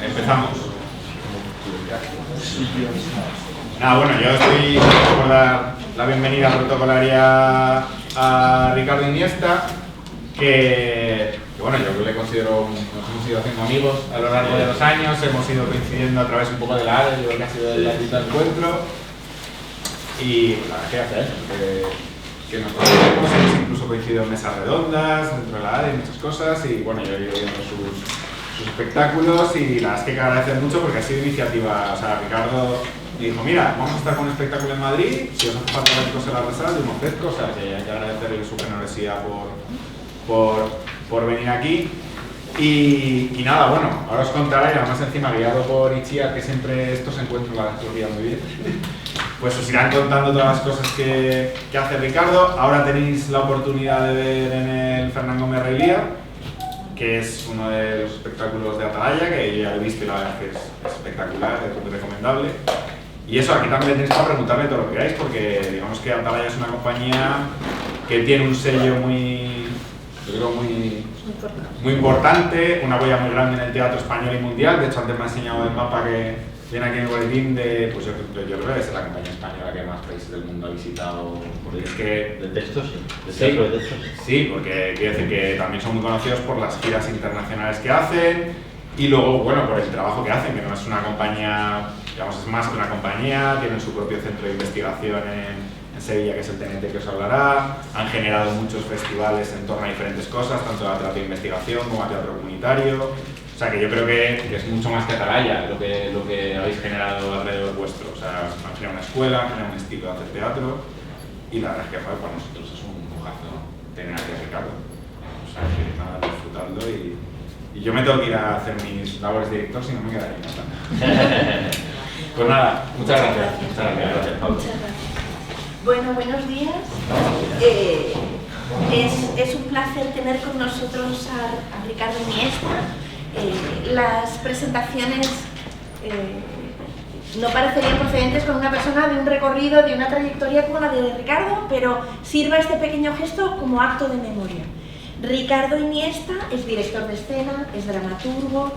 Empezamos. Nada, bueno, yo estoy por dar la bienvenida protocolaria a Ricardo Iniesta, que bueno, yo le considero, nos hemos ido haciendo amigos a lo largo de los años, hemos ido coincidiendo a través un poco de la ADE, yo creo que ha sido el ámbito de encuentro, y pues, la verdad que hace eso, que nos conocemos, hemos incluso coincidido en mesas redondas dentro de la ADE y muchas cosas, y bueno, yo he ido viendo sus espectáculos y la verdad es que agradecer mucho porque ha sido iniciativa, o sea, Ricardo dijo, mira, vamos a estar con un espectáculo en Madrid, si os hace falta ver cosas en la resal, yo me ofrezco, o sea, que hay que agradecerle su generosidad por venir aquí. Y nada, bueno, ahora os contaré, y además encima guiado por Itziar, que siempre estos encuentros la descubría muy bien, pues os irán contando todas las cosas que hace Ricardo. Ahora tenéis la oportunidad de ver en el Fernán Gómez Reilía, que es uno de los espectáculos de Atalaya, que yo ya lo he visto y la verdad es que es espectacular, es muy recomendable. Y eso, aquí también tenéis que preguntarme todo lo que queráis, porque digamos que Atalaya es una compañía que tiene un sello muy, yo creo muy importante, una huella muy grande en el teatro español y mundial. De hecho, antes me ha enseñado el mapa que tiene aquí en el boletín de, pues yo creo que es la compañía española que más países del mundo ha visitado. Porque es que de texto sí, de teatro de texto sí. Sí, porque quiere decir que también son muy conocidos por las giras internacionales que hacen y luego, bueno, por el trabajo que hacen, que no es una compañía, digamos, es más que una compañía, tienen su propio centro de investigación en Sevilla, que es el TNT que os hablará, han generado muchos festivales en torno a diferentes cosas, tanto a teatro de investigación como a teatro comunitario, o sea que yo creo que es mucho más que Atalaya lo que habéis generado alrededor vuestro, o sea, han generado una escuela, han generado un estilo de hacer teatro y la verdad es que para nosotros es un lujazo tener aquí a Ricardo, o sea que nada, disfrutarlo y yo me tengo que ir a hacer mis labores de director, si no me quedaría nada. Pues nada, muchas gracias. Muchas gracias, Pablo. Muchas gracias. Bueno, buenos días. Es un placer tener con nosotros a Ricardo Iniesta. Las presentaciones no parecerían procedentes con una persona de un recorrido, de una trayectoria como la de Ricardo, pero sirva este pequeño gesto como acto de memoria. Ricardo Iniesta es director de escena, es dramaturgo.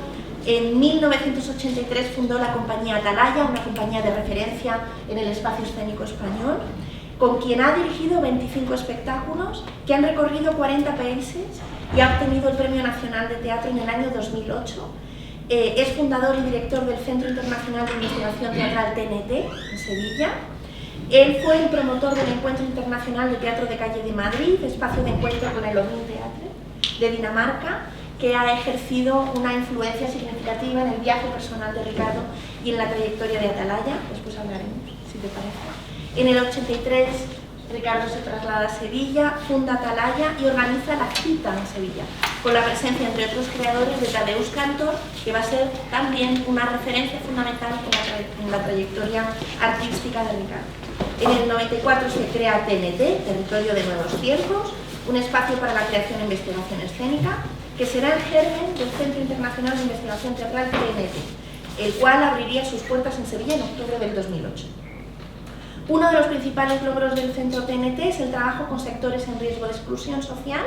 En 1983 fundó la compañía Atalaya, una compañía de referencia en el espacio escénico español, con quien ha dirigido 25 espectáculos que han recorrido 40 países y ha obtenido el Premio Nacional de Teatro en el año 2008. Es fundador y director del Centro Internacional de Investigación Teatral TNT en Sevilla. Él fue el promotor del Encuentro Internacional de Teatro de Calle de Madrid, espacio de encuentro con el Odin Teatre de Dinamarca, que ha ejercido una influencia significativa en el viaje personal de Ricardo y en la trayectoria de Atalaya. Después hablaremos, si te parece. En el 83, Ricardo se traslada a Sevilla, funda Atalaya y organiza la cita en Sevilla, con la presencia, entre otros creadores, de Tadeusz Kantor, que va a ser también una referencia fundamental en la trayectoria artística de Ricardo. En el 94 se crea TNT, Territorio de Nuevos Tiempos, un espacio para la creación e investigación escénica, que será el germen del Centro Internacional de Investigación Teatral TNT, el cual abriría sus puertas en Sevilla en octubre del 2008. Uno de los principales logros del Centro TNT es el trabajo con sectores en riesgo de exclusión social,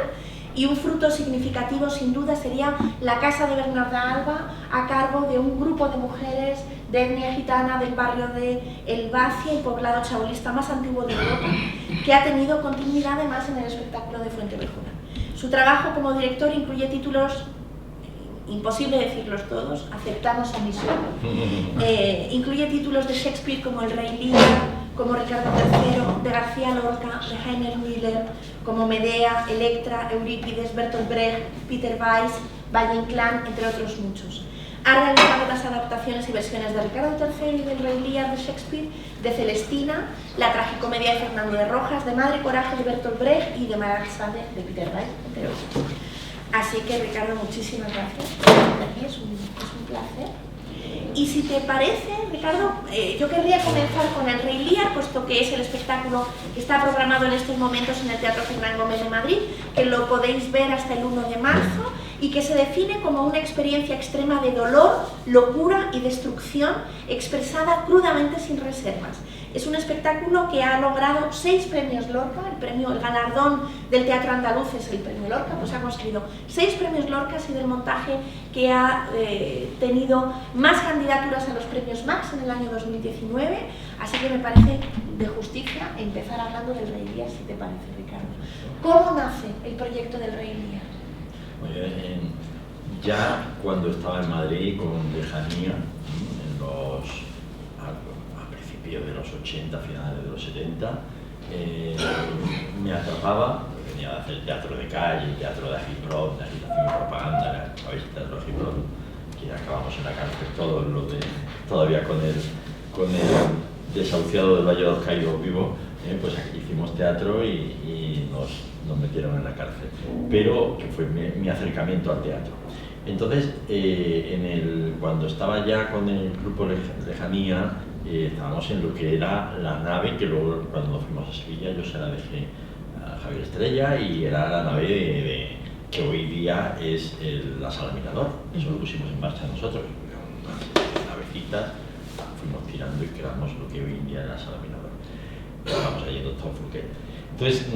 y un fruto significativo sin duda sería la Casa de Bernarda Alba, a cargo de un grupo de mujeres de etnia gitana del barrio de El Bacia, el poblado chabolista más antiguo de Europa, que ha tenido continuidad además en el espectáculo de Fuenteovejuna. Su trabajo como director incluye títulos, imposible decirlos todos, aceptamos omisión, incluye títulos de Shakespeare como El Rey Lear, como Ricardo III, de García Lorca, de Heiner Müller, como Medea, Electra, Eurípides, Bertolt Brecht, Peter Weiss, Valle Inclán, entre otros muchos. Ha realizado las adaptaciones y versiones de Ricardo III y del Rey Lear de Shakespeare, de Celestina, la tragicomedia de Fernando de Rojas, de Madre Coraje de Bertolt Brecht y de Marxade de Peter Weiss, entre otros. Así que, Ricardo, muchísimas gracias por estar aquí, es un placer. Y si te parece, Ricardo, yo querría comenzar con El Rey Lear, puesto que es el espectáculo que está programado en estos momentos en el Teatro Fernán Gómez de Madrid, que lo podéis ver hasta el 1 de marzo, y que se define como una experiencia extrema de dolor, locura y destrucción expresada crudamente sin reservas. Es un espectáculo que ha logrado 6 premios Lorca, el galardón del teatro andaluz es el premio Lorca, pues ha conseguido 6 premios Lorca, y del montaje que ha tenido más candidaturas a los premios Max en el año 2019, así que me parece de justicia empezar hablando del Rey Lear, si te parece, Ricardo. ¿Cómo nace el proyecto del Rey Lear? Ya cuando estaba en Madrid con Lejanía, a principios de los 80, finales de los 70, me atrapaba, venía de hacer teatro de calle, teatro de agitprop, de agitación y propaganda, ¿sabéis? Teatro de agitprop, que acabamos en la cárcel todos los de, todavía con el desahuciado del Valle de los Caídos vivo, pues aquí hicimos teatro y nos metieron en la cárcel, pero que fue mi acercamiento al teatro. Entonces, cuando estaba ya con el grupo Lejanía, estábamos en lo que era la nave, que luego cuando nos fuimos a Sevilla yo se la dejé a Javier Estrella, y era la nave que hoy día es la Sala Mirador. Eso lo pusimos en marcha nosotros, unas navecitas, fuimos tirando y creamos lo que hoy en día es la Sala Mirador. Estábamos allí en Doctor Fouquet. Entonces,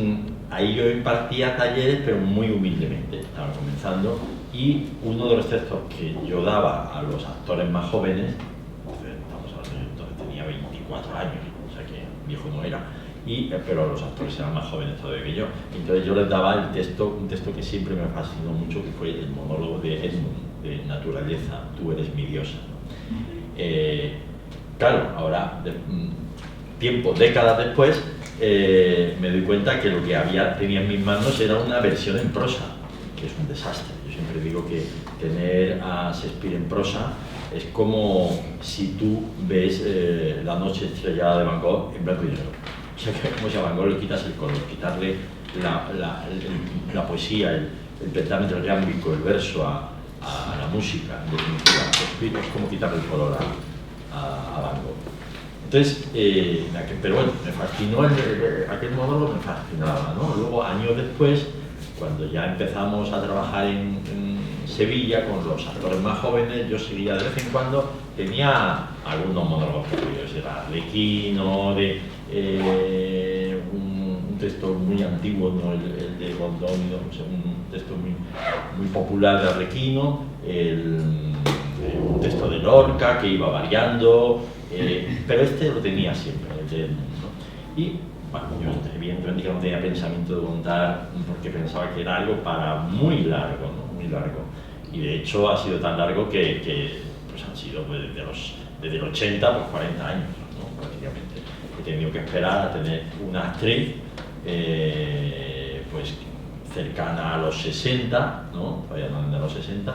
ahí yo impartía talleres, pero muy humildemente, estaba comenzando, y uno de los textos que yo daba a los actores más jóvenes, entonces tenía 24 años, o sea que viejo no era, pero los actores eran más jóvenes todavía que yo, entonces yo les daba un texto que siempre me fascinó mucho, que fue el monólogo de Edmund, de Naturaleza, tú eres mi diosa. Claro, ahora, décadas después, me doy cuenta que lo que tenía en mis manos era una versión en prosa, que es un desastre. Yo siempre digo que tener a Shakespeare en prosa es como si tú ves La noche estrellada de Van Gogh en blanco y negro. O sea, que como si a Van Gogh le quitas el color, quitarle la poesía, el pentámetro iámbico, el verso a la música, en definitiva. Es como quitarle el color a Van Gogh. Entonces, pero bueno, me fascinó aquel monólogo, me fascinaba, ¿no? Luego, años después, cuando ya empezamos a trabajar en Sevilla con los actores más jóvenes, yo seguía de vez en cuando, tenía algunos monólogos preferidos, era Arlequino, un texto muy antiguo, ¿no? el de Gondón, un texto muy popular de Arlequino, un texto de Lorca que iba variando, pero este lo tenía siempre, el de Edmund, ¿no? Y bueno, yo evidentemente no tenía pensamiento de montar porque pensaba que era algo para muy largo, ¿no? Muy largo. Y de hecho ha sido tan largo que pues han sido desde el 80 por 40 años, ¿no? Prácticamente. He tenido que esperar a tener una actriz pues cercana a los 60, ¿no? Todavía no de los 60,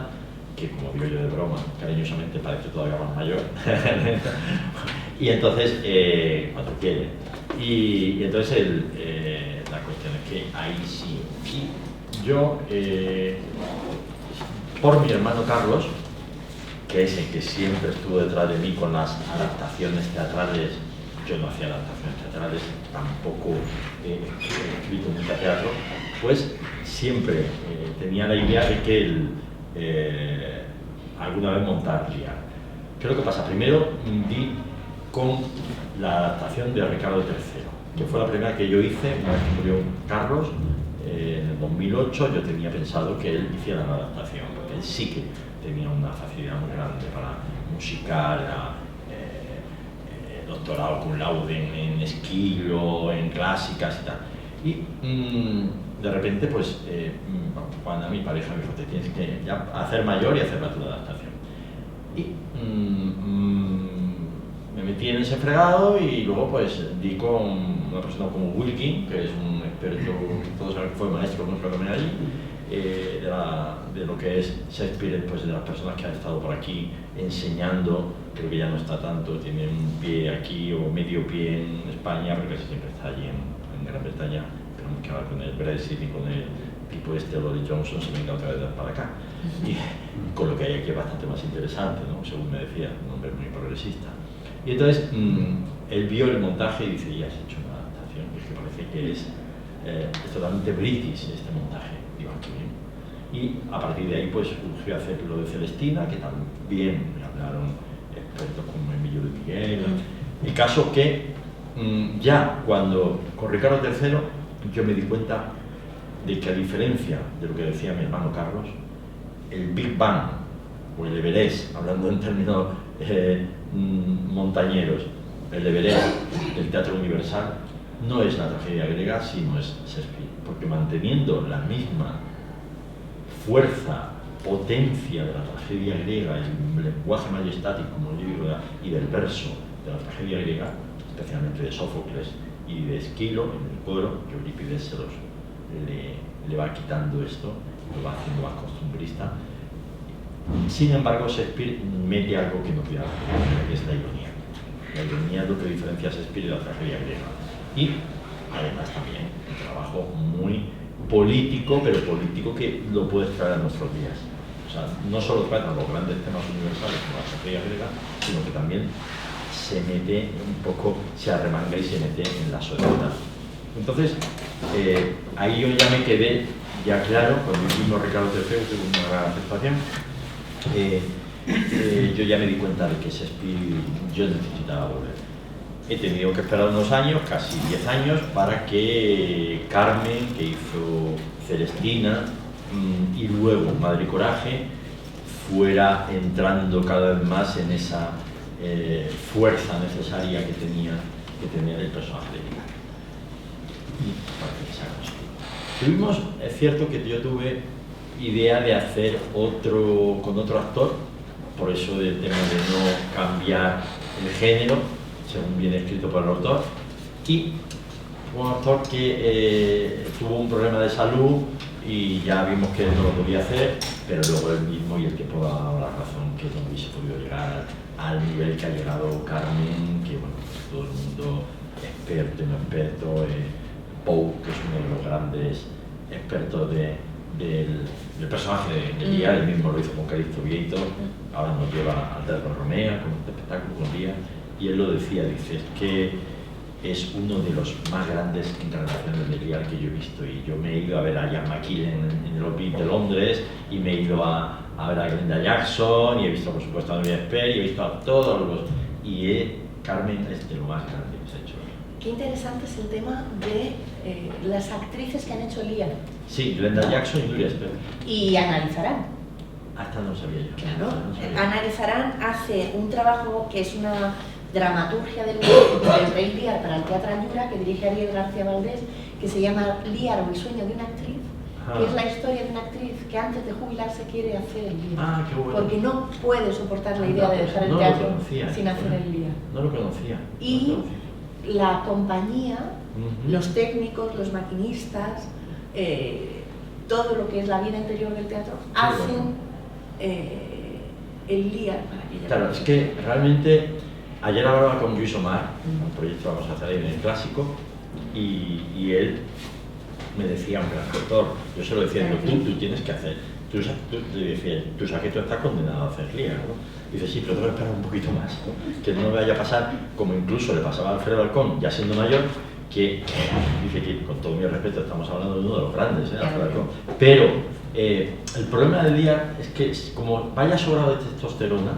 que como digo yo de broma, cariñosamente parece todavía más mayor. Y entonces, cuando quiere. Y entonces la cuestión es que ahí sí. Y yo, por mi hermano Carlos, que es el que siempre estuvo detrás de mí con las adaptaciones teatrales, yo no hacía adaptaciones teatrales, tampoco he escrito mucho teatro, pues siempre tenía la idea de que él alguna vez montar Lear. ¿Qué es lo que pasa? Primero di con la adaptación de Ricardo III, que fue la primera que yo hice una vez que murió Carlos en el 2008. Yo tenía pensado que él hiciera la adaptación, porque él sí que tenía una facilidad muy grande para musical, doctorado cum laude en esquilo, en clásicas y tal. Y de repente, pues, Juana, mi pareja, me dijo, te tienes que ya hacer mayor y hacer la tu adaptación. Y me metí en ese fregado y luego pues di con una persona como Wilkin, que es un experto, todos saben que fue maestro nuestro también allí, de lo que es Shakespeare, pues de las personas que han estado por aquí enseñando. Creo que ya no está tanto, tiene un pie aquí o medio pie en España, porque siempre está allí en Gran Bretaña. Tenemos que hablar con el Brexit y con el tipo Boris Johnson, se venga otra vez para acá. Y con lo que hay aquí es bastante más interesante, ¿no? Según me decía, un hombre muy progresista. Y entonces él vio el montaje y dice, ya has hecho una adaptación, que parece que es totalmente british este montaje. Digo, qué bien. Y a partir de ahí pues surgió hacer lo de Celestina, que también me hablaron expertos como Emilio de Miguel. El caso que ya cuando con Ricardo III yo me di cuenta de que, a diferencia de lo que decía mi hermano Carlos, el Big Bang o el Everest, hablando en términos montañeros, el Everest del teatro universal no es la tragedia griega, sino es Shakespeare, porque manteniendo la misma fuerza, potencia de la tragedia griega, el lenguaje majestático, como yo digo, y del verso de la tragedia griega, especialmente de Sófocles y de Esquilo en el coro, que Eurípides le va quitando esto, lo va haciendo más costumbrista. Sin embargo, Shakespeare mete algo que no queda, que es la ironía. La ironía es lo que diferencia a Shakespeare de la tragedia griega. Y además también un trabajo muy político, pero político que lo puedes traer a nuestros días. O sea, no solo trata los grandes temas universales como la tragedia griega, sino que también se mete un poco, se arremanga y se mete en la sociedad. Entonces, ahí yo ya me quedé ya claro, cuando hicimos Ricardo III, tuve una gran aceptación, yo ya me di cuenta de que Shakespeare yo necesitaba volver. He tenido que esperar unos años, casi 10 años, para que Carmen, que hizo Celestina, y luego Madre y Coraje, fuera entrando cada vez más en esa fuerza necesaria que tenía el personaje de Ricardo. Y parece que se ha conseguido. Tuvimos, es cierto que yo tuve idea de hacer con otro actor, por eso del tema de no cambiar el género, según viene escrito por el autor, y un actor que tuvo un problema de salud y ya vimos que no lo podía hacer, pero luego él mismo y el tiempo ha dado la razón que no hubiese podido llegar al nivel que ha llegado Carmen, que bueno, pues todo el mundo experto y no experto, Poe, que es uno de los grandes expertos del personaje de Lear, él mismo lo hizo con Calixto Vieito, ahora nos lleva al Teatro Romea con este espectáculo con Lear, y él lo decía, dice, es que es uno de los más grandes encarnaciones de Lear que yo he visto, y yo me he ido a ver a Ian McKellen en el Old Vic de Londres, y me he ido a ver a Glenda Jackson, y he visto por supuesto a Nuria Esper, y he visto a todos los... Carmen es de lo más grande que se ha hecho. Qué interesante es el tema de las actrices que han hecho Lear. Sí, Glenda Jackson y Nuria Esper. Y analizarán. Hasta no sabía yo. Claro, No sabía. analizarán hace un trabajo que es una dramaturgia del Rey Lear para el Teatro Allura, que dirige Ariel García Valdés, que se llama Lear o el sueño de una actriz, que es la historia de una actriz que antes de jubilarse quiere hacer el Lear. Qué bueno. Porque no puede soportar la idea de dejar el No lo teatro conocía, sin hacer el Lear. No lo conocía. Y no lo conocía. la compañía, Ujú. los técnicos, los maquinistas, todo lo que es la vida interior del teatro, hacen bueno. el Lear para que ella Claro, pueda es que realmente ayer hablaba con Luis Omar, un proyecto que vamos a hacer ahí en el Clásico, y él me decía, un gran actor, yo se lo decía, tú tienes que hacer, tú sabes que tú estás condenado a hacer Lear, ¿no? Dice, sí, pero tengo que esperar un poquito más, ¿no? Que no me vaya a pasar, como incluso le pasaba a Alfredo Alcón, ya siendo mayor, que dice que, con todo mi respeto, estamos hablando de uno de los grandes, Alfredo Alcón, pero el problema del Lear es que como vaya sobrado de testosterona,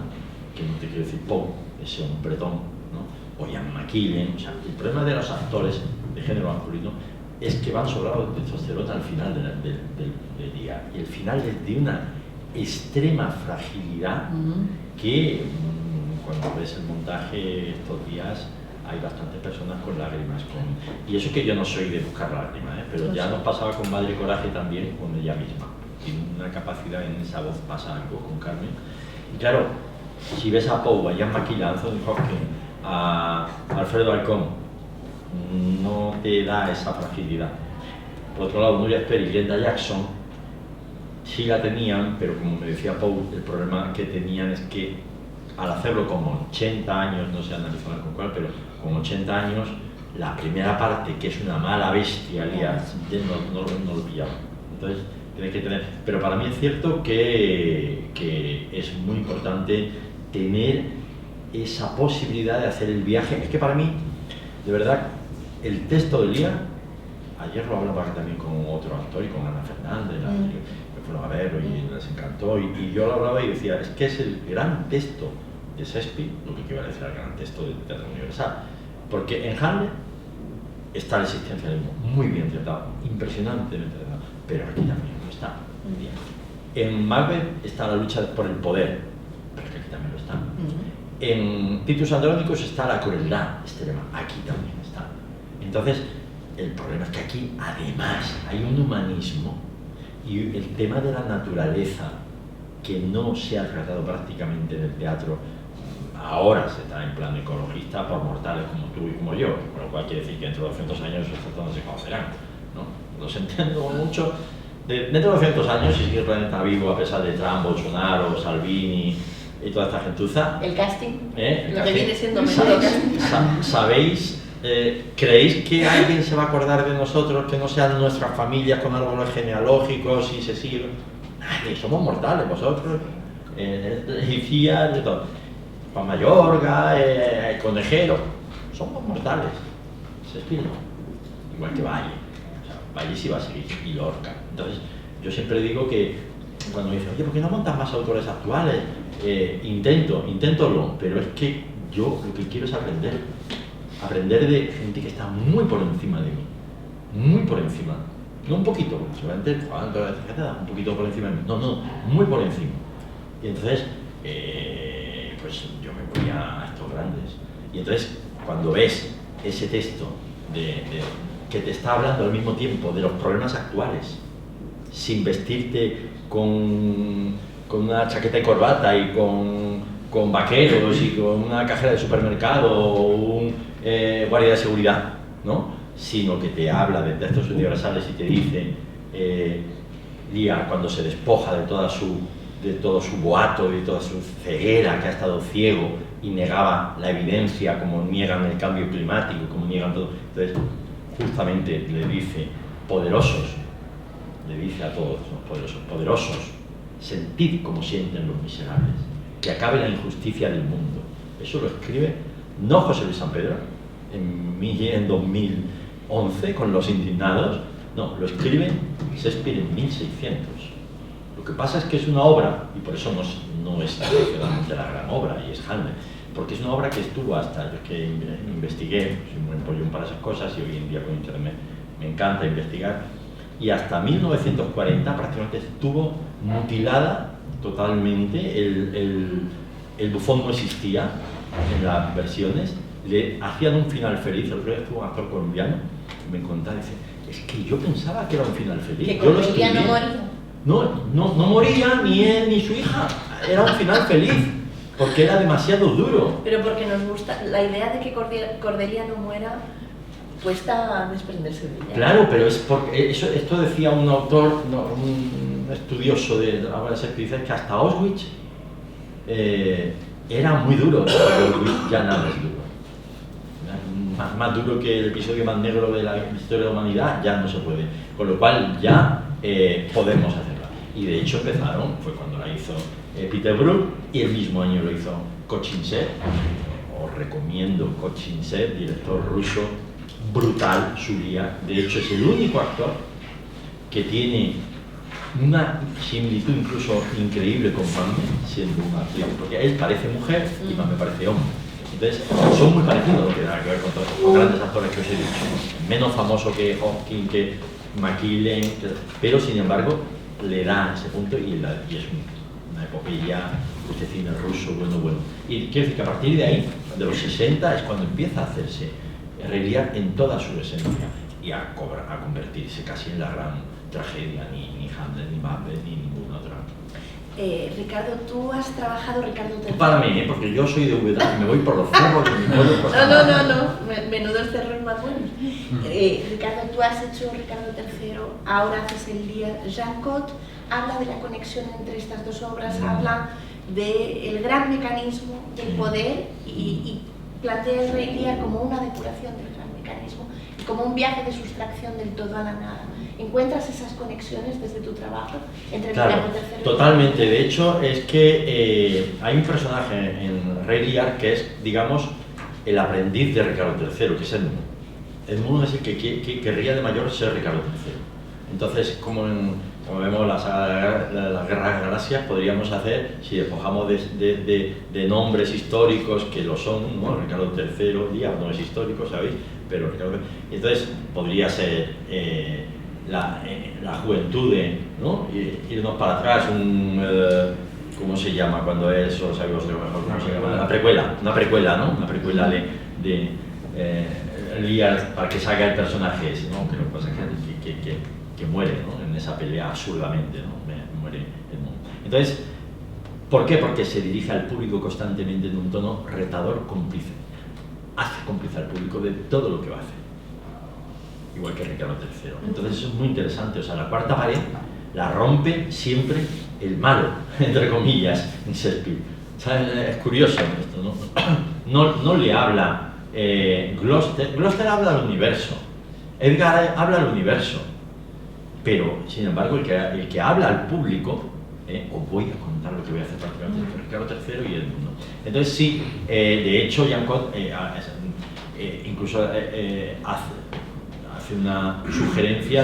que no te quiero decir Poe, ese hombretón, ¿no? O Ian McKellen, o sea, el problema de los actores de género masculino es que van sobrados de testosterona al final del día, y el final es de una extrema fragilidad que cuando ves el montaje estos días hay bastantes personas con lágrimas, y eso que yo no soy de buscar lágrimas, pero ya nos pasaba con Madre y Coraje también, con ella misma, tiene una capacidad en esa voz, pasa algo con Carmen, y claro, si ves a Poe, a Ian McKellen, a Anthony Hopkins, a Alfredo Alcón, no te da esa fragilidad. Por otro lado, Nuria Esper y Glenda Jackson sí la tenían, pero como me decía Poe, el problema que tenían es que al hacerlo con 80 años, no sé analizar con cuál, pero con 80 años, la primera parte, que es una mala bestia, no lo pillaba. Entonces, tienes que tener... Pero para mí es cierto que es muy importante tener esa posibilidad de hacer el viaje. Es que para mí, de verdad, el texto del Lear, ayer lo hablaba también con otro actor y con Ana Fernández, que fueron a verlo y les encantó, y yo lo hablaba y decía, es que es el gran texto de Shakespeare, lo que equivale a decir al gran texto del Teatro Universal, Porque en Hamlet está el existencialismo muy bien tratado, impresionantemente tratado, pero aquí también lo está. Bien. En Macbeth está la lucha por el poder, pero aquí también lo está. En Titus Andronicus está la crueldad extrema, aquí también está. Entonces, el problema es que aquí, además, hay un humanismo y el tema de la naturaleza que no se ha tratado prácticamente en el teatro. Ahora se está en plan ecologista por mortales como tú y como yo, con lo cual quiere decir que dentro de 200 años esos tratados se conocerán, ¿no? Los entiendo mucho. Dentro de 200 años, si sigue el planeta vivo a pesar de Trump, Bolsonaro, Salvini y toda esta gentuza... El casting, el lo casting, que viene siendo menudo casting. ¿Sabéis? ¿Creéis que alguien se va a acordar de nosotros que no sean nuestras familias con árboles genealógicos y se siguen? Nadie, somos mortales, vosotros, Icías, de todo. Juan Mayorga, el Conejero, somos mortales. Shakespeare no, igual que Valle. O sea, Valle sí va a seguir, y Lorca. Entonces, yo siempre digo que cuando me dicen, oye, ¿por qué no montas más autores actuales? Inténtolo, pero es que yo lo que quiero es aprender de gente que está muy por encima de mí, muy por encima, no un poquito, seguramente un poquito por encima de mí, no, muy por encima. Y entonces, pues yo me voy a estos grandes. Y entonces, cuando ves ese texto que te está hablando al mismo tiempo de los problemas actuales, sin vestirte con una chaqueta y corbata y con vaqueros y con una cajera de supermercado o un guardia de seguridad, ¿no? Sino que te habla de textos universales y te dice Lear, cuando se despoja de todo su boato, de toda su ceguera, que ha estado ciego y negaba la evidencia, como niegan el cambio climático, como niegan todo. Entonces, justamente le dice, poderosos, le dice a todos, ¿no? Poderosos, sentid como sienten los miserables, que acabe la injusticia del mundo. Eso lo escribe no José Luis San Pedro en 2011 con Los Indignados, no, lo escribe Shakespeare en 1600. Lo que pasa es que es una obra, y por eso no es tradicionalmente la gran obra, y es Hamlet, porque es una obra que estuvo hasta, yo que investigué, soy muy empollón para esas cosas, y hoy en día con internet me encanta investigar, y hasta 1940 prácticamente estuvo mutilada totalmente, el bufón no existía en las versiones, le hacían un final feliz. El otro día estuvo un actor colombiano, me contaba, dice, es que yo pensaba que era un final feliz. Que yo lo Cordelia no moría. No moría ni él ni su hija, era un final feliz, porque era demasiado duro. Pero porque nos gusta, la idea de que Cordelia no muera, cuesta desprenderse de ella. Claro, pero es porque esto decía un autor, un estudioso de la obra de Shakespeare, dice que hasta Auschwitz era muy duro, pero Auschwitz ya nada es duro. Más duro que el episodio más negro de la historia de la humanidad, ya no se puede. Con lo cual ya podemos hacerla. Y de hecho empezaron, fue cuando la hizo Peter Brook, y el mismo año lo hizo Kochinsev. Os recomiendo Kochinsev, director ruso, brutal, Zulia. De hecho es el único actor que tiene una similitud incluso increíble con Mame, siendo un actor, porque él parece mujer y Mame parece hombre. Entonces, son muy parecidos, lo que da que ver con todos los grandes actores que os he dicho. Menos famoso que Hopkins, que McKellen, pero sin embargo le da ese punto y es una epopeya, este cine ruso, bueno. Y quiero decir que a partir de ahí, de los 60, es cuando empieza a hacerse Lear en toda su esencia y a convertirse casi en la gran tragedia, ni Hamlet, ni Macbeth, ni ninguna otra. Ricardo, tú has trabajado, Ricardo III. Para mí, porque yo soy de Úbeda y me voy por los cerros de mi pueblo. No, menudos cerros más buenos. Ricardo, tú has hecho Ricardo III, ahora haces el Lear. Jean Cot habla de la conexión entre estas dos obras, habla del gran mecanismo del poder y plantea el Rey Lear como una depuración del gran mecanismo y como un viaje de sustracción del todo a la nada. ¿Encuentras esas conexiones desde tu trabajo entre Claro, Ricardo III? Totalmente. De hecho, es que hay un personaje en Rey Lear que es, digamos, el aprendiz de Ricardo III, que es Edmund. Edmund es el que querría de mayor ser Ricardo III. Entonces, como como vemos, la saga de las Guerras de Galaxias podríamos hacer, si despojamos de nombres históricos que lo son, ¿no? Ricardo III, Lear no es histórico, ¿sabéis? Pero Ricardo, entonces podría ser la juventud, ¿no? Irnos para atrás, ¿cómo se llama cuando eso? ¿Sabéis lo mejor cómo se llama? Una precuela, ¿no? Una precuela de Lear para que salga el personaje ese, ¿no? Que lo que pasa es que muere, ¿no? En esa pelea absurdamente, ¿no? Muere el mundo. Entonces, ¿por qué? Porque se dirige al público constantemente en un tono retador, cómplice. Hace cómplice al público de todo lo que va a hacer. Igual que Ricardo III. Entonces eso es muy interesante. O sea, la cuarta pared la rompe siempre el malo, entre comillas, en Shakespeare. O sea, es curioso esto, ¿no? No le habla Gloucester habla al universo. Edgar habla al universo. Pero, sin embargo, el que habla al público, os voy a contar lo que voy a hacer prácticamente Ricardo III y el mundo. Entonces, sí, de hecho, Jean Cot incluso hace una sugerencia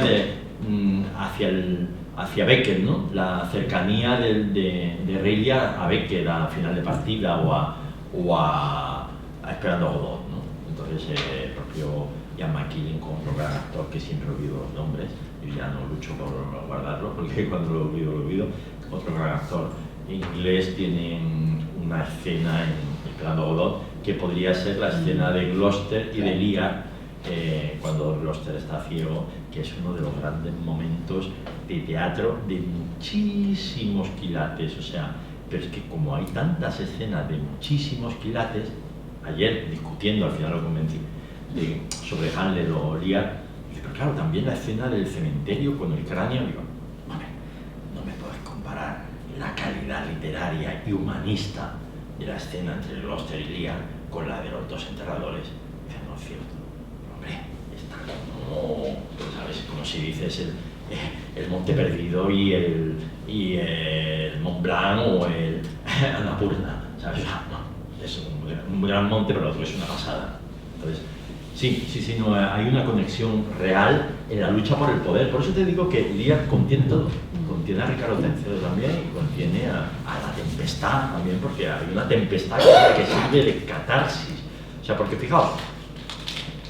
hacia Beckett, ¿no? La cercanía de Rey Lear a Beckett a final de partida o a Esperando a Godot, ¿no? Entonces, el propio Ian McKellen, como otro gran actor que siempre olvido los nombres, y ya no lucho por guardarlo porque cuando lo olvido, otro gran actor inglés tiene una escena en Esperando a Godot que podría ser la escena de Gloucester y de Lear cuando Gloucester está ciego, que es uno de los grandes momentos de teatro de muchísimos quilates. O sea, pero es que como hay tantas escenas de muchísimos quilates, ayer discutiendo, al final lo convencí, sobre Hamlet o Lear, pero claro, también la escena del cementerio con el cráneo, digo, no me puedes comparar la calidad literaria y humanista de la escena entre Gloucester y Lear con la de los dos enterradores. Dice, no es cierto, hombre, está como, ¿sabes? Como si dices el Monte Perdido y el Mont Blanc o el Annapurna, ¿sabes? No, es un gran monte, pero el otro es una pasada. Entonces, sí, no, hay una conexión real en la lucha por el poder. Por eso te digo que Lear contiene todo. Contiene a Ricardo III también y contiene a la tempestad también, porque hay una tempestad que sirve de catarsis. O sea, porque fijaos,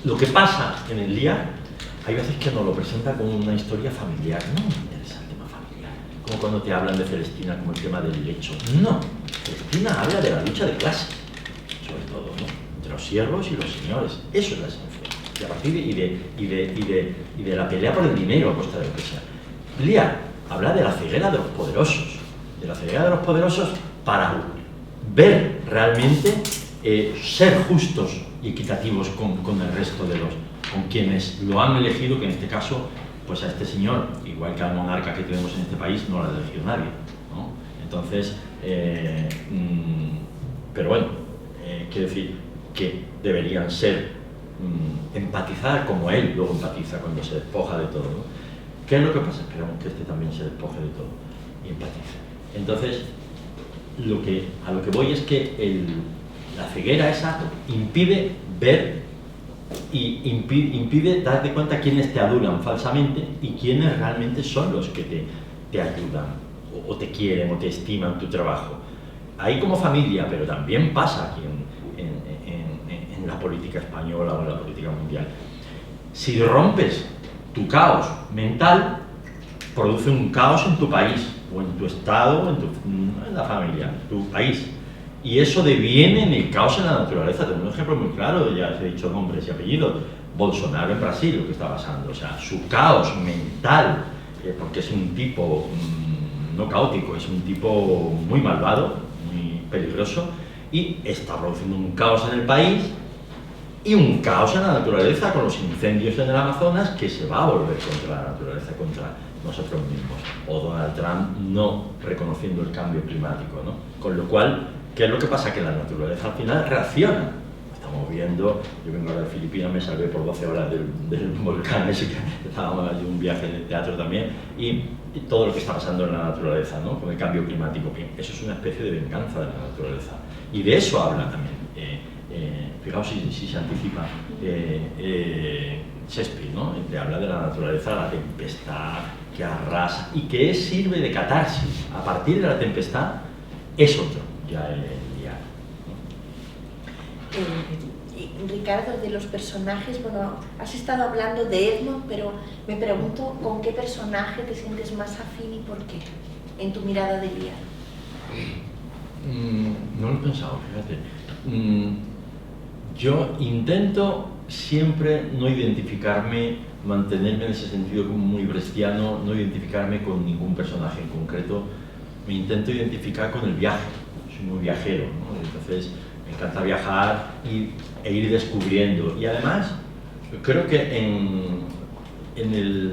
lo que pasa en el Lear, hay veces que nos lo presenta como una historia familiar. No me interesa el tema familiar. Como cuando te hablan de Celestina como el tema del lecho. No, Celestina habla de la lucha de clase, sobre todo, ¿no? Los siervos y los señores, eso es la esencia. Y a partir de la pelea por el dinero a costa de lo que sea. Lear habla de la ceguera de los poderosos, para ver realmente ser justos y equitativos con el resto con quienes lo han elegido, que en este caso, pues a este señor, igual que al monarca que tenemos en este país, no lo ha elegido nadie, ¿no? Entonces, pero bueno, quiero decir que deberían ser empatizar como él luego empatiza cuando se despoja de todo, ¿no? ¿Qué es lo que pasa? Esperamos que este también se despoje de todo y empatice. Entonces, a lo que voy es que la ceguera esa impide ver y impide darte cuenta quiénes te adulan falsamente y quiénes realmente son los que te ayudan o te quieren o te estiman tu trabajo. Ahí como familia, pero también pasa aquí en la política española o en la política mundial. Si rompes tu caos mental, produce un caos en tu país, o en tu estado, o en la familia, tu país. Y eso deviene en el caos en la naturaleza. Tengo un ejemplo muy claro, ya os he dicho nombres y apellidos. Bolsonaro en Brasil, lo que está pasando. O sea, su caos mental, porque es un tipo no caótico, es un tipo muy malvado, muy peligroso, y está produciendo un caos en el país y un caos en la naturaleza con los incendios en el Amazonas que se va a volver contra la naturaleza, contra nosotros mismos. O Donald Trump no reconociendo el cambio climático, ¿no? Con lo cual, ¿qué es lo que pasa? Que la naturaleza al final reacciona. Estamos viendo, yo vengo ahora de Filipinas, me salvé por 12 horas del volcán ese que estábamos en un viaje de teatro también, y todo lo que está pasando en la naturaleza, ¿no? Con el cambio climático, que eso es una especie de venganza de la naturaleza. Y de eso habla también. Fijaos si se anticipa Shakespeare, ¿no? Te habla de la naturaleza, la tempestad que arrasa y que sirve de catarsis. A partir de la tempestad es otro, ya el día. Ricardo, de los personajes, bueno, has estado hablando de Edmond, pero me pregunto con qué personaje te sientes más afín y por qué, en tu mirada de Liar. No lo he pensado, fíjate. Yo intento siempre no identificarme, mantenerme en ese sentido como muy brechtiano, no identificarme con ningún personaje en concreto. Me intento identificar con el viaje, soy muy viajero, ¿no? Entonces me encanta viajar e ir descubriendo. Y además, creo que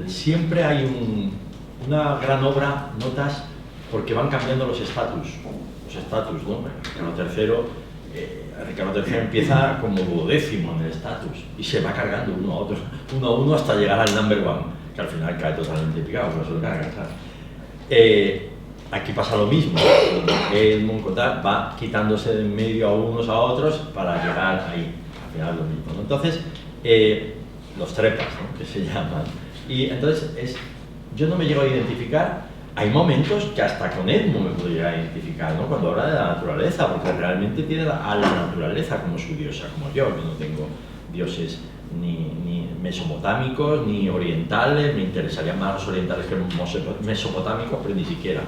siempre hay una gran obra, notas, porque van cambiando los estatus, ¿no? Ricardo III empieza como 12º en el estatus y se va cargando uno a uno hasta llegar al number one, que al final cae totalmente picado, pero se lo carga, ¿sabes? Aquí pasa lo mismo, el Moncontat va quitándose de en medio a unos a otros para llegar ahí, al final lo mismo, ¿no? Entonces, los trepas, ¿no? Que se llaman, y entonces yo no me llego a identificar. Hay momentos que hasta con Edmond me puedo llegar a identificar, ¿no? Cuando habla de la naturaleza, porque realmente tiene a la naturaleza como su diosa, como yo no tengo dioses ni mesopotámicos ni orientales, me interesarían más los orientales que los mesopotámicos, pero ni siquiera.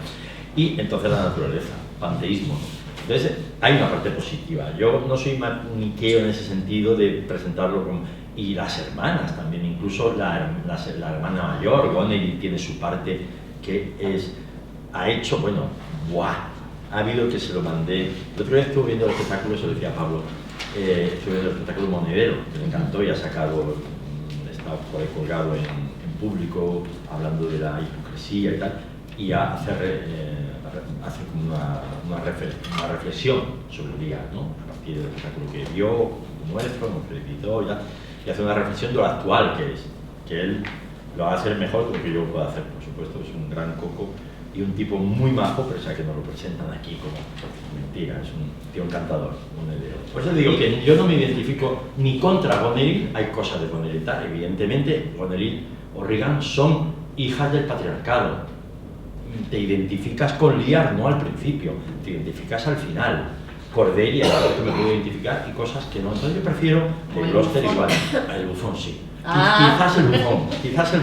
Y entonces la naturaleza, panteísmo, ¿no? Entonces hay una parte positiva. Yo no soy maniqueo en ese sentido de presentarlo como... Y las hermanas también, incluso la hermana mayor, Goneril, tiene su parte que ha hecho, bueno, ¡buah! Ha habido que se lo mandé. El otro día estuve viendo el espectáculo, eso decía Pablo, estuve viendo el espectáculo Monedero, que me encantó y ha sacado, está por ahí colgado en público, hablando de la hipocresía y tal, y hace como una reflexión sobre el día, ¿no? A partir del espectáculo que vio, nuestro, nos felicitó y hace una reflexión de lo actual que es, que él lo va a hacer mejor de lo que yo puedo hacer, por supuesto. Es un gran coco y un tipo muy majo, pero sabes que no lo presentan aquí como mentira, es un tío encantador, Monedero. Por eso digo que yo no me identifico ni contra Goneril, hay cosas de Goneril tal, evidentemente Goneril o Regan son hijas del patriarcado. Te identificas con Liar, no al principio, te identificas al final. Cordelia, que me puedo identificar, y cosas que no. Entonces yo prefiero el Gloucester igual, el bufón sí. Quizás el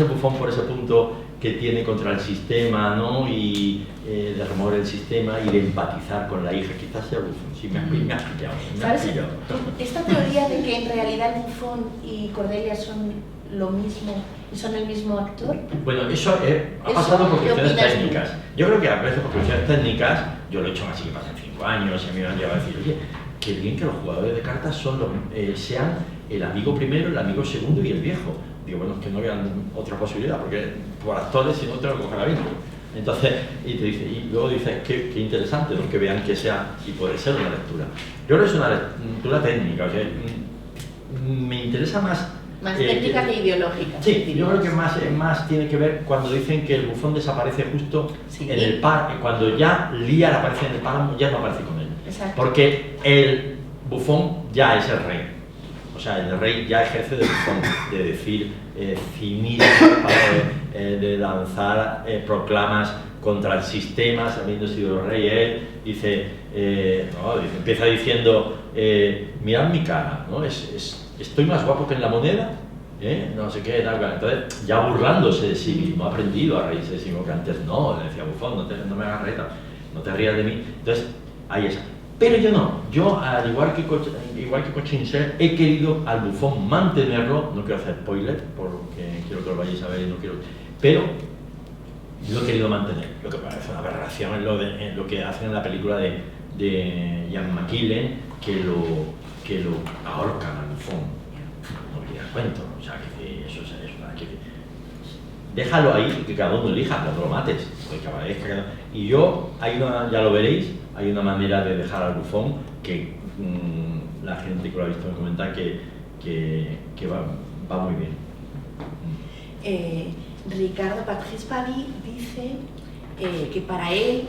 bufón por ese punto que tiene contra el sistema, ¿no? Y de remover el sistema y de empatizar con la hija, quizás sea el bufón, sí, me has pillado. ¿Sabes? Esta teoría de que en realidad el bufón y Cordelia son lo mismo y son el mismo actor. Bueno, eso ha pasado por cuestiones técnicas. Yo creo que a veces por cuestiones técnicas, yo lo he hecho así que pasan 5 años, y a mí me han llegado a decir, oye, qué bien que los jugadores de cartas sean el amigo primero, el amigo segundo y el viejo. Digo, bueno, es que no vean otra posibilidad, porque por actores si no te lo cogen a vínculo. Entonces, y luego dices, qué interesante, ¿no? Que vean que sea, y puede ser una lectura. Yo creo que es una lectura técnica, o sea, me interesa más... Más técnica que ideológica. Sí, yo creo que más tiene que ver cuando dicen que el bufón desaparece justo en el par, cuando ya Liar aparece en el páramo, ya no aparece con él. Exacto. Porque el bufón ya es el rey. O sea, el rey ya ejerce de bufón, de decir cinismo, de lanzar proclamas contra el sistema, habiendo sido rey él, empieza diciendo, mirad mi cara, ¿no? Estoy más guapo que en la moneda, no sé qué, tal. Entonces, ya burlándose de sí mismo, ha aprendido a reírse de sí mismo, que antes no, le decía bufón, no me hagas reír, no te rías de mí. Entonces, ahí está. Pero yo no, yo al igual que Cochinchel, he querido al bufón mantenerlo, no quiero hacer spoiler, porque quiero que lo vayáis a ver y no quiero, pero lo he querido mantener. Lo que parece una aberración es lo que hacen en la película de Ian McKellen, que lo ahorcan al bufón. No quería cuento, o sea, que eso es una... déjalo ahí, que cada uno elija, no lo mates, y yo, ya lo veréis, hay una manera de dejar al bufón que la gente que lo ha visto me comenta que va muy bien. Ricardo Patrice Paris dice que para él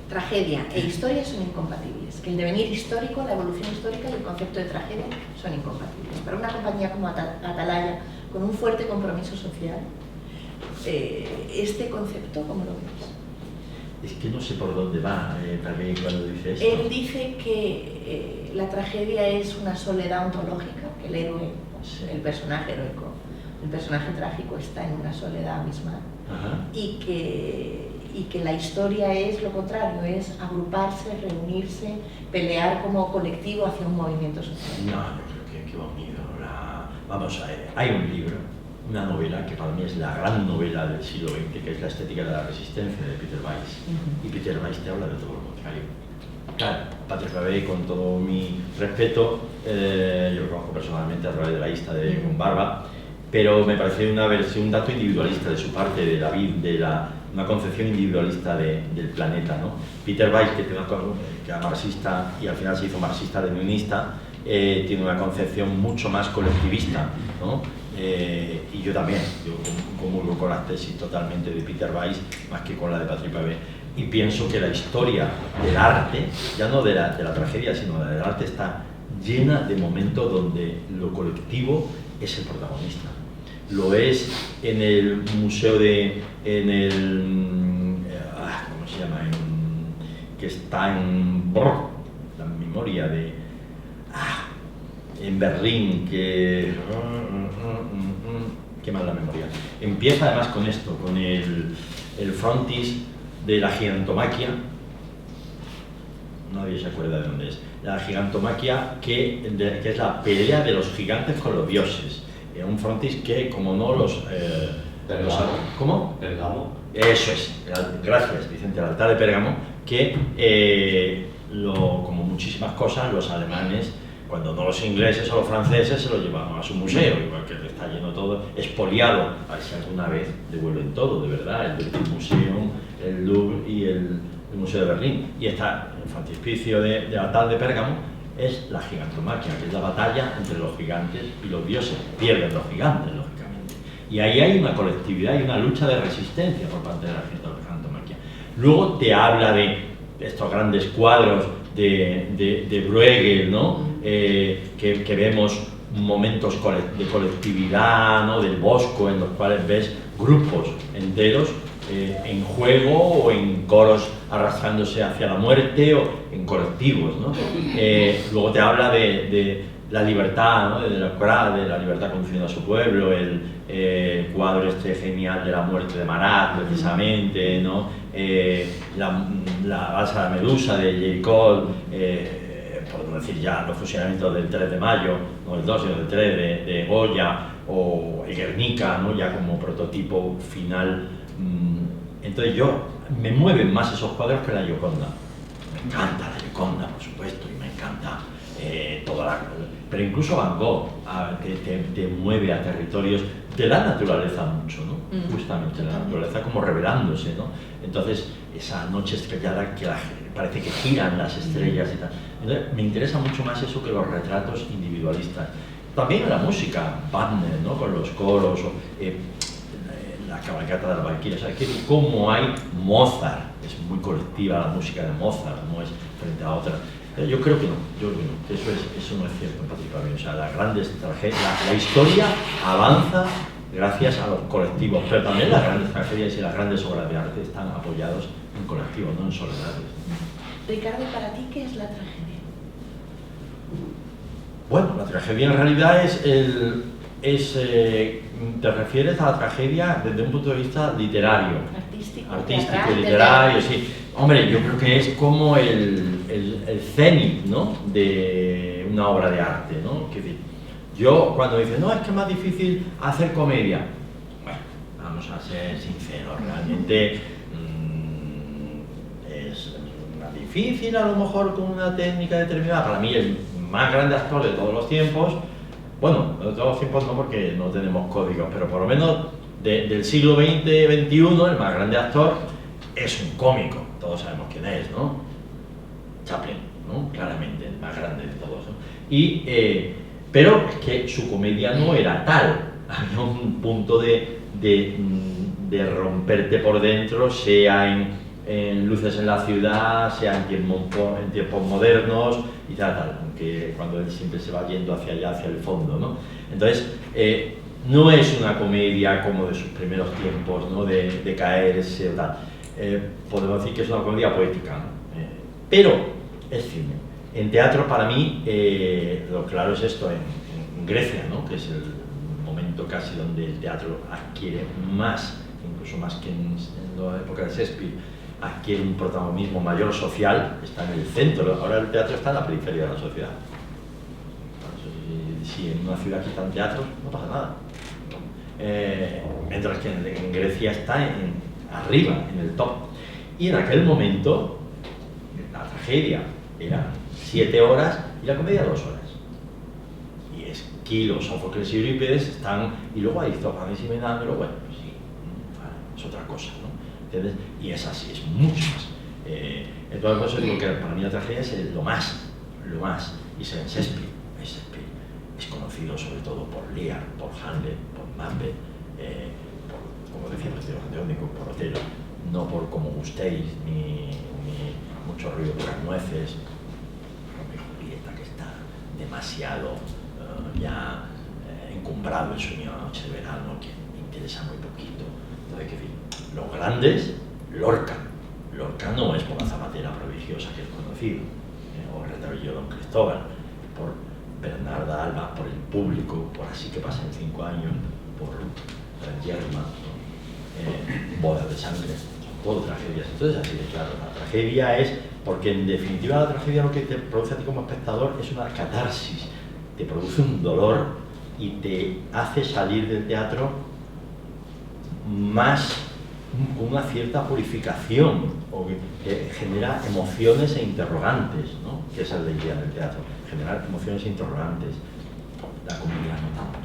tragedia e historia son incompatibles, que el devenir histórico, la evolución histórica y el concepto de tragedia son incompatibles. Para una compañía como Atalaya, con un fuerte compromiso social, este concepto, ¿cómo lo ves? Es que no sé por dónde va también cuando dice esto. Él dice que la tragedia es una soledad ontológica, que el héroe, Sí. el personaje heroico, el personaje trágico está en una soledad abismal. Ajá. Y que la historia es lo contrario, es agruparse, reunirse, pelear como colectivo hacia un movimiento social. No, yo creo que va unido. Vamos a ver, hay un libro, una novela que para mí es la gran novela del siglo XX, que es La estética de la resistencia, de Peter Weiss. Y Peter Weiss te habla de todo lo contrario. Claro, Patrick Rabelais, con todo mi respeto, yo lo conozco personalmente a través de la lista de Con Barba, pero me parece un dato individualista de su parte, una concepción individualista del planeta, ¿no? Peter Weiss, que era marxista y al final se hizo marxista-leninista, tiene una concepción mucho más colectivista, ¿no? Y yo también, yo comulgo con la tesis totalmente de Peter Weiss, más que con la de Patrick Rabelais. Y pienso que la historia del arte, ya no de la tragedia, sino la del arte, está llena de momentos donde lo colectivo es el protagonista. Lo es en el museo ¿cómo se llama? Que está en la memoria de... en Berlín, qué mal la memoria. Empieza además con esto, con el frontis de la gigantomaquia. Nadie se acuerda de dónde es. La gigantomaquia, que es la pelea de los gigantes con los dioses. Un frontis que, como no los... ¿Cómo? Pérgamo. Eso es. Gracias, Vicente. El altar de Pérgamo, que, como muchísimas cosas, los alemanes, cuando no los ingleses o los franceses, se lo llevaban a su museo, igual que está lleno todo, expoliado. A ver si alguna vez devuelven todo, de verdad, el British Museum, el Louvre y el Museo de Berlín. Y está el frontispicio del altar de Pérgamo, es la gigantomaquia, que es la batalla entre los gigantes y los dioses. Pierden los gigantes, lógicamente. Y ahí hay una colectividad y una lucha de resistencia por parte de la gigantomaquia. Luego te habla de estos grandes cuadros de Bruegel, ¿no? Que vemos momentos de colectividad, ¿no? Del Bosco, en los cuales ves grupos enteros en juego o en coros arrastrándose hacia la muerte o en colectivos, ¿no? Luego te habla de la libertad, ¿no? de la libertad conduciendo a su pueblo, el cuadro este genial de la muerte de Marat, precisamente, ¿no? La balsa de la Medusa de J. Cole, por no decir ya los fusilamientos del 3 de mayo, no el 2 sino el 3 de Goya, o el Guernica, ¿no? Ya como prototipo final. Entonces me mueven más esos cuadros que la Gioconda. Me encanta la Gioconda, por supuesto, y me encanta pero incluso Van Gogh te mueve a territorios de la naturaleza mucho, ¿no? Justamente la naturaleza como revelándose, ¿no? Entonces, esa noche estrellada que parece que giran las estrellas y tal. Entonces, me interesa mucho más eso que los retratos individualistas. También la música, Wagner, ¿no? Con los coros, la cabalgata de las Valquirias, que como hay Mozart, es muy colectiva la música de Mozart, no es frente a otra. Yo creo que no, que eso no es cierto en Patrick Rabelais. O sea, las grandes tragedias, la historia avanza gracias a los colectivos, pero también las grandes tragedias y las grandes obras de arte están apoyados en colectivos, no en soledades. Ricardo, ¿para ti qué es la tragedia? Bueno, la tragedia en realidad te refieres a la tragedia desde un punto de vista literario. Artístico, teatral, literario, sí. Hombre, yo creo que es como el cenit, ¿no? De una obra de arte, ¿no? Que yo cuando dicen, no, es que es más difícil hacer comedia. Bueno, vamos a ser sinceros, realmente es más difícil a lo mejor con una técnica determinada. Para mí el más grande actor de todos los tiempos, bueno, de todos los tiempos no porque no tenemos códigos, pero por lo menos del siglo XX, XXI, el más grande actor es un cómico, todos sabemos quién es, ¿no? Chaplin, ¿no? Claramente, el más grande de todos, ¿no? Pero es que su comedia no era tal, había un punto de romperte por dentro, sea en en Luces en la ciudad, sea en tiempos modernos y tal, aunque cuando él siempre se va yendo hacia allá, hacia el fondo, ¿no? Entonces, no es una comedia como de sus primeros tiempos, ¿no? de caerse o tal. Podemos decir que es una comedia poética, ¿no? Pero es cine. En teatro, para mí, lo claro es esto, en Grecia, ¿no? Que es el momento casi donde el teatro adquiere más, incluso más que en la época de Shakespeare, adquiere un protagonismo mayor social, está en el centro. Ahora el teatro está en la periferia de la sociedad. Si en una ciudad quitan teatros, no pasa nada. Mientras que en Grecia está arriba, en el top. Y en aquel momento, la tragedia era 7 horas y la comedia 2 horas. Y Esquilo, Sófocles y Eurípides están, y luego Aristófanes y Menandro, bueno, pues sí, es otra cosa, ¿no? ¿Entiendes? Y es así, es mucho más. Entonces, por eso digo que para mí la tragedia es lo más. Y Shakespeare es conocido sobre todo por Lear, por Hamlet, por Macbeth, como decía el Andrónico, por Otelo, no por Como gustéis, ni Mucho ruido por las nueces, Romeo y Julieta, que está demasiado ya encumbrado el sueño de la noche de verano, que me interesa muy poquito. Entonces, los grandes, Lorca no es por la zapatera prodigiosa que es conocido, o el retablo Don Cristóbal, por Bernarda Alba, por el público, por Así que pasan 5 años, por Yerma, Boda de sangre, son todo tragedias. Entonces, así de claro, la tragedia es, porque en definitiva la tragedia lo que te produce a ti como espectador es una catarsis, te produce un dolor y te hace salir del teatro más con una cierta purificación, o que genera emociones e interrogantes, ¿no? Que esa es la idea del teatro, generar emociones e interrogantes. La comedia no tanto.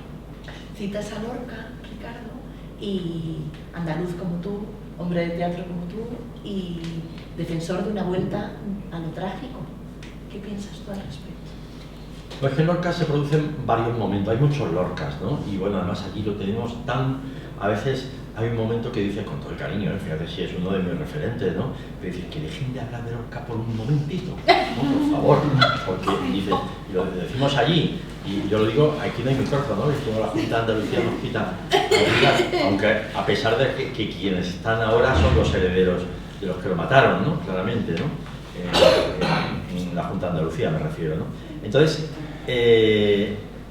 Citas a Lorca, Ricardo, y andaluz como tú, hombre de teatro como tú, y defensor de una vuelta a lo trágico. ¿Qué piensas tú al respecto? Pues que en Lorca se producen varios momentos, hay muchos Lorcas, ¿no? Y bueno, además aquí lo tenemos tan... A veces hay un momento que dices con todo el cariño, fíjate si es uno de mis referentes, ¿no? Pero dices que dejen de hablar de Lorca por un momentito, ¿no? Por favor, porque dices, y lo decimos allí, y yo lo digo, aquí no hay micrófono, ¿no? Es como la Junta de Andalucía nos quita, aunque a pesar de que quienes están ahora son los herederos de los que lo mataron, ¿no? Claramente, ¿no? En la Junta de Andalucía me refiero, ¿no? Entonces,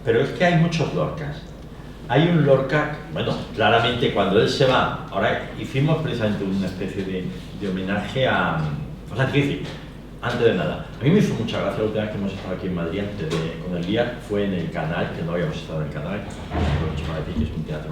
pero es que hay muchos Lorcas. Hay un Lorca, bueno, claramente cuando él se va, ahora hicimos precisamente una especie de homenaje a... O sea, quiero decir, antes de nada, a mí me hizo mucha gracia la última vez que hemos estado aquí en Madrid con el día, fue en el Canal, que no habíamos estado en el Canal, que para decir que es un teatro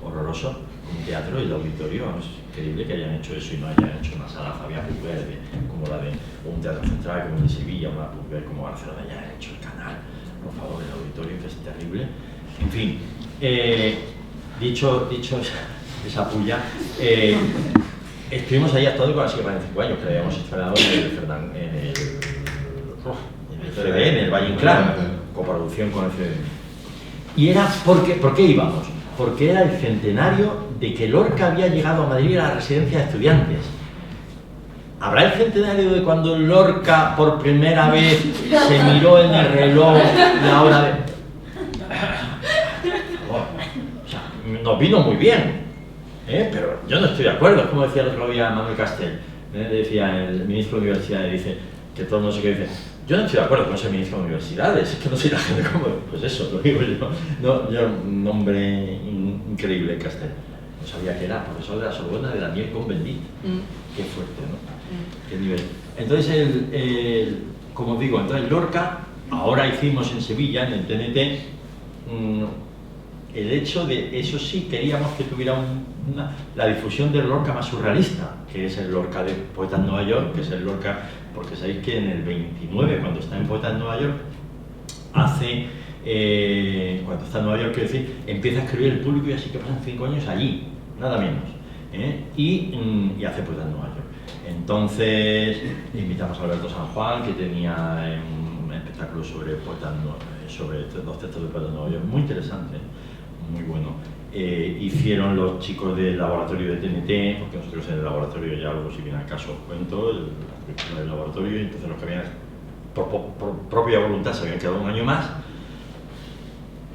horroroso, un teatro y el auditorio, es increíble que hayan hecho eso y no hayan hecho una sala Fabián Puigverde, como la de un teatro central como el de Sevilla, una Puigverde como Barcelona, ya han hecho el Canal, por favor, el auditorio que es terrible. En fin, dicho esa puya, estuvimos ahí actuando con Así que pasan 5 años, que habíamos estrenado en el CDN, en el Valle Inclán, coproducción con el CDN. Y era ¿por qué íbamos? Porque era el centenario de que Lorca había llegado a Madrid a la residencia de estudiantes. ¿Habrá el centenario de cuando Lorca por primera vez se miró en el reloj la hora de... O sea, nos vino muy bien, pero yo no estoy de acuerdo. Es como decía el otro día Manuel Castel, decía el ministro de Universidades, dice que todo no sé qué dice. Yo no estoy de acuerdo con ser ministro de Universidades, es que no soy la gente como... Pues eso, lo digo yo. No, yo, un hombre increíble, Castel. No sabía que era profesor de la Sorbona de Daniel Cohn-Bendit. Qué fuerte, ¿no? Qué nivel. Entonces, como digo, entonces Lorca, ahora hicimos en Sevilla, en el TNT, el hecho de, eso sí, queríamos que tuviera la difusión del Lorca más surrealista, que es el Lorca de Poeta en Nueva York, que es el Lorca, porque sabéis que en el 29, cuando está en Poeta en Nueva York, cuando está en Nueva York, quiero decir, empieza a escribir el público y Así que pasan 5 años allí, nada menos, y hace Poeta en Nueva York. Entonces, invitamos a Alberto San Juan, que tenía un espectáculo sobre 2 textos de Poeta en Nueva York, muy interesante, muy bueno. hicieron los chicos del laboratorio de TNT, porque nosotros en el laboratorio, ya luego si viene al caso os cuento, la estructura del laboratorio, y entonces los que habían, por propia voluntad, se habían quedado un año más,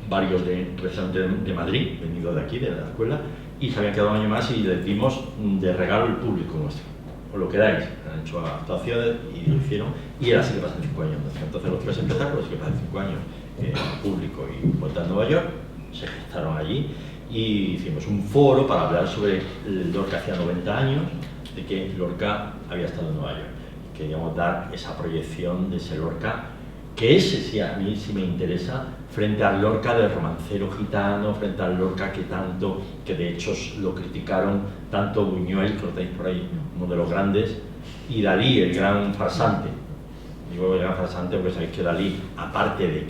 varios precisamente de Madrid, venidos de aquí, de la escuela, y se habían quedado un año más y les dimos de regalo el público nuestro. Os lo quedáis, han hecho actuaciones y lo hicieron, y ahora sí que pasan 5 años. Entonces los 3 espectáculos que pasan 5 años público y vuelta a Nueva York, se gestaron allí y hicimos un foro para hablar sobre Lorca hacía 90 años, de que Lorca había estado en Nueva York. Queríamos dar esa proyección de ese Lorca, que ese sí a mí sí me interesa, frente al Lorca del romancero gitano, frente al Lorca que de hecho lo criticaron tanto Buñuel, que lo tenéis por ahí, uno de los grandes, y Dalí, el gran farsante. Digo el gran farsante porque sabéis que Dalí, aparte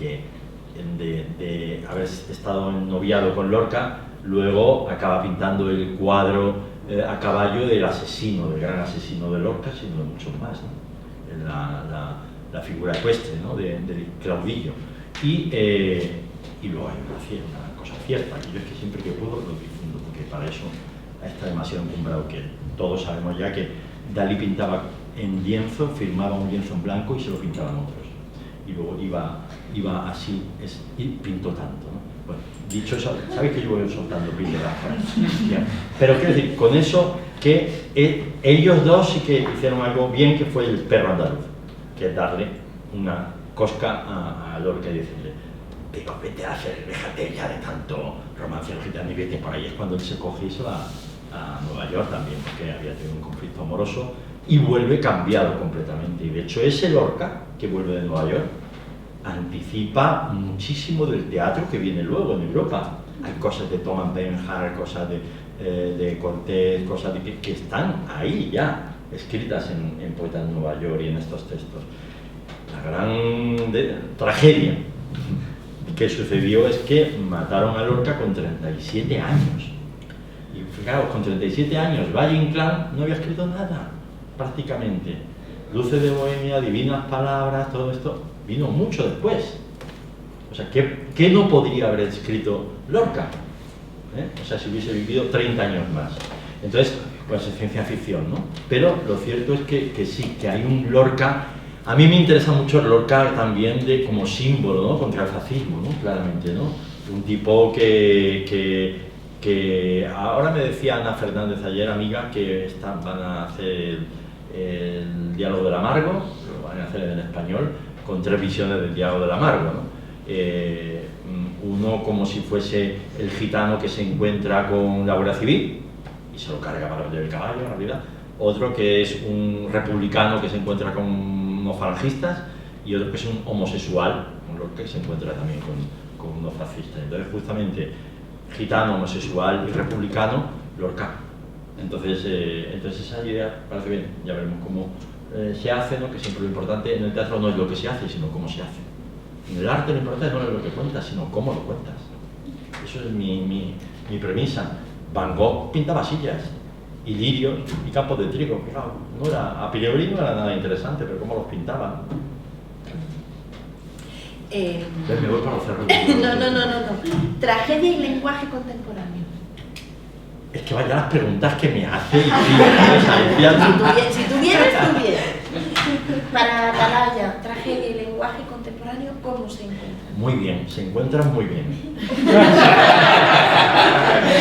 de haber estado en noviado con Lorca, luego acaba pintando el cuadro a caballo del asesino, del gran asesino de Lorca, sino de muchos más, ¿no? La figura ecuestre, ¿no? de Claudillo. Y luego hay una cosa cierta, que yo es que siempre que puedo lo difundo, porque para eso está demasiado encumbrado, que todos sabemos ya que Dalí pintaba en lienzo, firmaba un lienzo en blanco y se lo pintaban otros. Y luego iba así, y pintó tanto, ¿no? Bueno, dicho eso, sabéis que yo voy soltando píldoras. Pero quiero decir, con eso, que ellos dos sí que hicieron algo bien, que fue el perro andaluz, que es darle una cosca a Lorca y decirle, pero vete a hacer, déjate ya de tanto romance gitano y vete por ahí. Es cuando él se coge y se va a Nueva York también, porque había tenido un conflicto amoroso y vuelve cambiado completamente. Y de hecho ese Lorca que vuelve de Nueva York anticipa muchísimo del teatro que viene luego en Europa. Hay cosas de Thomas Bernhardt, cosas de Cortés, cosas que están ahí ya, escritas en Poetas de Nueva York y en estos textos. La gran tragedia que sucedió es que mataron a Lorca con 37 años. Y fijaos, con 37 años, Valle Inclán no había escrito nada, prácticamente. Luces de Bohemia, Divinas Palabras, todo esto vino mucho después. O sea, ¿qué no podría haber escrito Lorca? O sea, si hubiese vivido 30 años más. Entonces, pues es ciencia ficción, ¿no? Pero lo cierto es que sí, que hay un Lorca. A mí me interesa mucho el Lorca también como símbolo, ¿no? Contra el fascismo, ¿no? Claramente, ¿no? Un tipo que ahora me decía Ana Fernández ayer, amiga, que van a hacer el Diálogo del Amargo, lo van a hacer en español, con 3 visiones del Diálogo del Amargo, ¿no? Uno como si fuese el gitano que se encuentra con la Guardia Civil y se lo carga para vender el caballo, en realidad. Otro que es un republicano que se encuentra con unos falangistas, y otro que es un homosexual, que se encuentra también con unos fascistas. Entonces, justamente, gitano, homosexual y republicano, Lorca. Entonces esa idea parece bien, ya veremos cómo se hace, ¿no? Que siempre lo importante en el teatro no es lo que se hace, sino cómo se hace. En el arte lo importante no es lo que cuentas, sino cómo lo cuentas. Eso es mi premisa. Van Gogh pintaba sillas, y lirios, y campos de trigo. Fijaos, a priori no era nada interesante, pero cómo los pintaban. Me voy para los cerros. No. Tragedia y lenguaje contemporáneo. Es que vaya las preguntas que me hace. Si tú vienes. Para Atalaya, tragedia y lenguaje contemporáneo, ¿cómo se encuentran? Muy bien, se encuentran muy bien.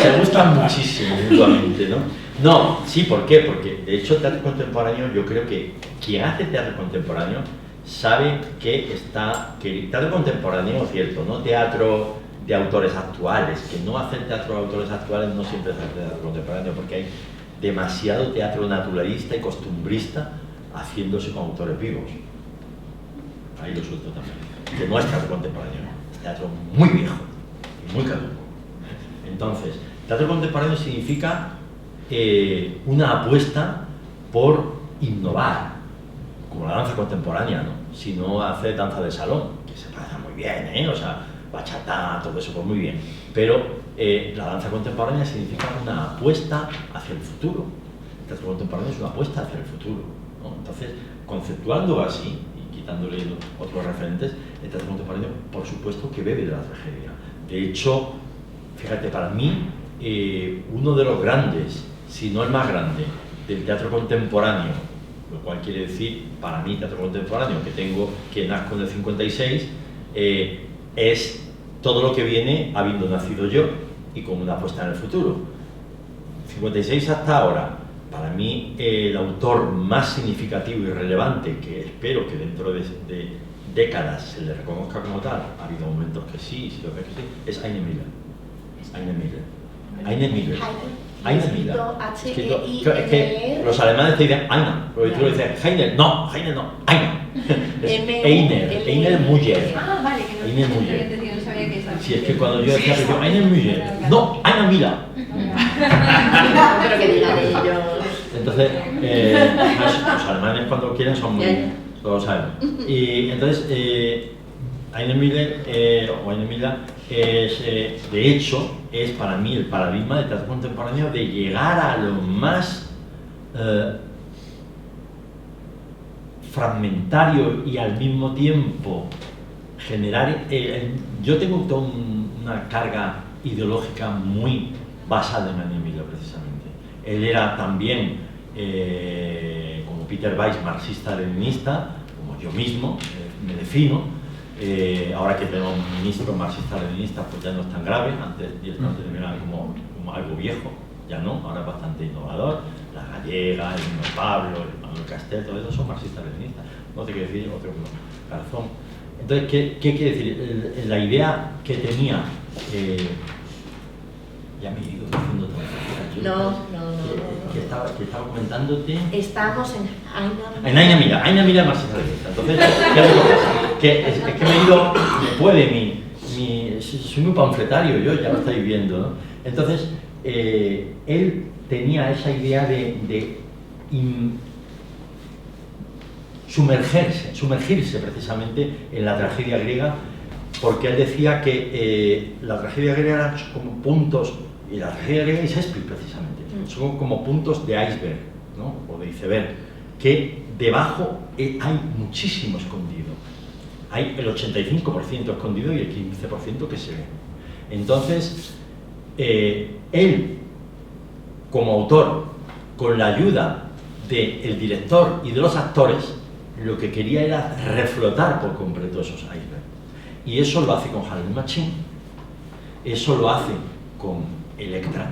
Se gustan muchísimo mutuamente, ¿no? No, sí, ¿por qué? Porque de hecho el teatro contemporáneo, yo creo que quien hace teatro contemporáneo sabe que el teatro contemporáneo es cierto, no teatro de autores actuales, que no hacer teatro de autores actuales no siempre es hacer teatro contemporáneo, porque hay demasiado teatro naturalista y costumbrista haciéndose con autores vivos. Ahí lo suelto también. Que no es teatro contemporáneo, es teatro muy viejo y muy caduco. Entonces, teatro contemporáneo significa una apuesta por innovar, como la danza contemporánea, ¿no? Si no hacer danza de salón, que se pasa muy bien, o sea, bachata, todo eso, pues muy bien. Pero la danza contemporánea significa una apuesta hacia el futuro. El teatro contemporáneo es una apuesta hacia el futuro, ¿no? Entonces, conceptuando así, y quitándole otros referentes, el teatro contemporáneo, por supuesto, que bebe de la tragedia. De hecho, fíjate, para mí, uno de los grandes, si no el más grande, del teatro contemporáneo, lo cual quiere decir, para mí, teatro contemporáneo, que nazco en el 56, es todo lo que viene habiendo nacido yo y con una apuesta en el futuro. 56 hasta ahora, para mí, el autor más significativo y relevante, que espero que dentro de décadas se le reconozca como tal, ha habido momentos que sí, sí, es Heine Miller. Heine Miller. Heine Miller. Es que los alemanes te dicen Heine, pero tú le dices Heine, no, Heine no, Heine. Heine Müller. Ah, vale, que no Heine Müller. no sabía que estaba. Si es que cuando yo decía Heine Müller, no, Heine Miller. Pero que diga de ellos. Entonces, los alemanes cuando quieren son muy... Todos sabemos. Y entonces, Heine Miller, es, de hecho, es para mí el paradigma del teatro contemporáneo de llegar a lo más fragmentario y al mismo tiempo generar... yo tengo toda una carga ideológica muy basada en Heine Miller, precisamente. Él era también, como Peter Weiss, marxista-leninista, como yo mismo, me defino. Ahora que tenemos un ministro marxista-leninista, pues ya no es tan grave. Antes directamente me miraban como algo viejo, ya no, ahora es bastante innovador. La Gallega, el mismo Pablo, el Manuel Castel, todos esos son marxistas-leninistas. No te quiero decir otro como Garzón. Entonces, ¿qué quiere decir? La idea que tenía... ya me he ido diciendo todo. Que estaba comentándote. Estamos en Heine Miller marxista-leninista. Entonces, ¿qué es lo que pasa? Es que me he ido después de soy muy panfletario yo, ya lo estáis viendo, ¿no? Entonces, él tenía esa idea de sumergirse precisamente en la tragedia griega, porque él decía que la tragedia griega eran como puntos, y la tragedia griega y Shakespeare precisamente, son como puntos de iceberg, ¿no? O de iceberg, que debajo hay muchísimo escondido. Hay el 85% escondido y el 15% que se ve. Entonces, él, como autor, con la ayuda del director y de los actores, lo que quería era reflotar por completo esos icebergs. Y eso lo hace con Harlem Machine, eso lo hace con Electra,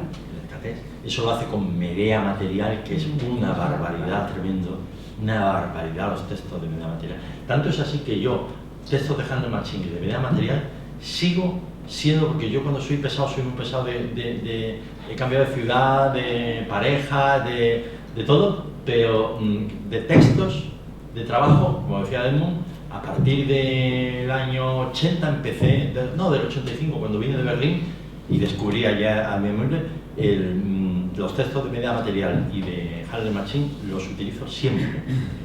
eso lo hace con Medea Material, que es una barbaridad tremendo, una barbaridad los textos de Medea Material. Tanto es así que yo, textos de Harlem Machine y de Medea Material, sigo siendo, porque yo cuando soy pesado, soy muy pesado de cambiar de ciudad, de pareja, de todo, pero de textos, de trabajo, como decía Edmund, a partir del año 80 empecé, del 85, cuando vine de Berlín y descubrí allá a mi memoria, los textos de Medea Material y de Harlem Machine los utilizo siempre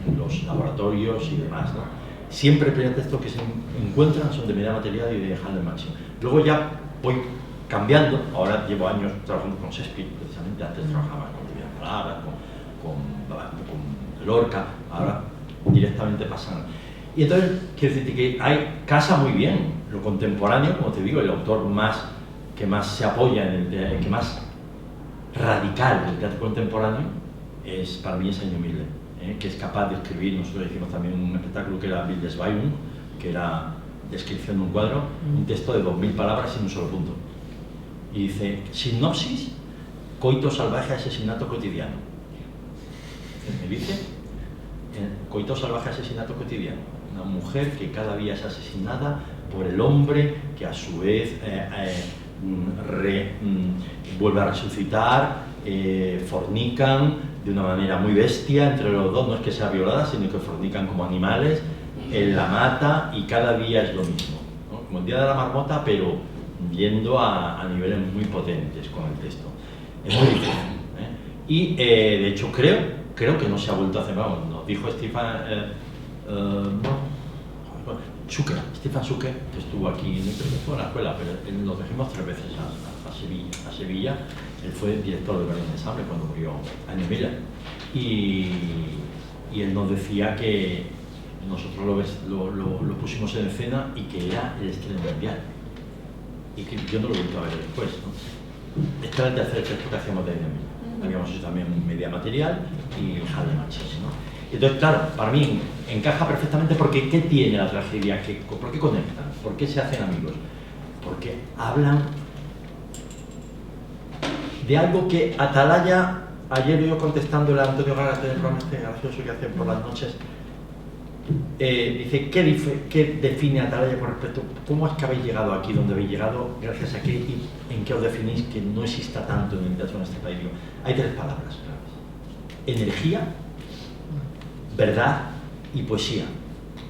en los laboratorios y demás, ¿no? Siempre el primer texto que se encuentran son de Medea Material y de Harlem Machine. Luego ya voy cambiando, ahora llevo años trabajando con Shakespeare, precisamente, antes trabajaba con Divina Palabra, con Lorca, ahora directamente pasan. Y entonces, quiero decirte que casa muy bien lo contemporáneo, como te digo, el autor que más se apoya, el que más radical del teatro contemporáneo, para mí es Heine Miller, que es capaz de escribir. Nosotros hicimos también un espectáculo que era Bildesweibung, que era descripción de un cuadro, un texto de 2000 palabras sin un solo punto. Y dice, sinopsis, coito salvaje, asesinato cotidiano. Me dice, coito salvaje, asesinato cotidiano. Una mujer que cada día es asesinada por el hombre, que a su vez vuelve a resucitar, fornican de una manera muy bestia entre los dos, no es que sea violada, sino que fornican como animales, él la mata y cada día es lo mismo, ¿no? Como el día de la marmota, pero yendo a niveles muy potentes con el texto. Es muy difícil, y de hecho creo que no se ha vuelto a hacer. Vamos, nos dijo Stefan Zucker, que estuvo aquí, no creo que fue en la escuela, pero nos trajimos 3 veces a Sevilla. Él fue director de Berlin Ensemble cuando murió Heine Miller, y él nos decía que nosotros lo pusimos en escena y que era el estreno mundial, y que yo no lo he vuelto a ver después, ¿no? Este era el tercer texto que hacíamos de dinamismo. Habíamos hecho también media material y el Hall de Machis, ¿no? Entonces, claro, para mí encaja perfectamente porque ¿qué tiene la tragedia? ¿Por qué conectan? ¿Por qué se hacen amigos? Porque hablan de algo que Atalaya, ayer yo contestándole a Antonio Garas del programa este gracioso que hacen por las noches, dice, ¿qué define Atalaya con respecto? ¿Cómo es que habéis llegado aquí donde habéis llegado? ¿Gracias a qué y en qué os definís que no exista tanto en el teatro en este país? Digo, hay tres palabras claves: energía, verdad y poesía.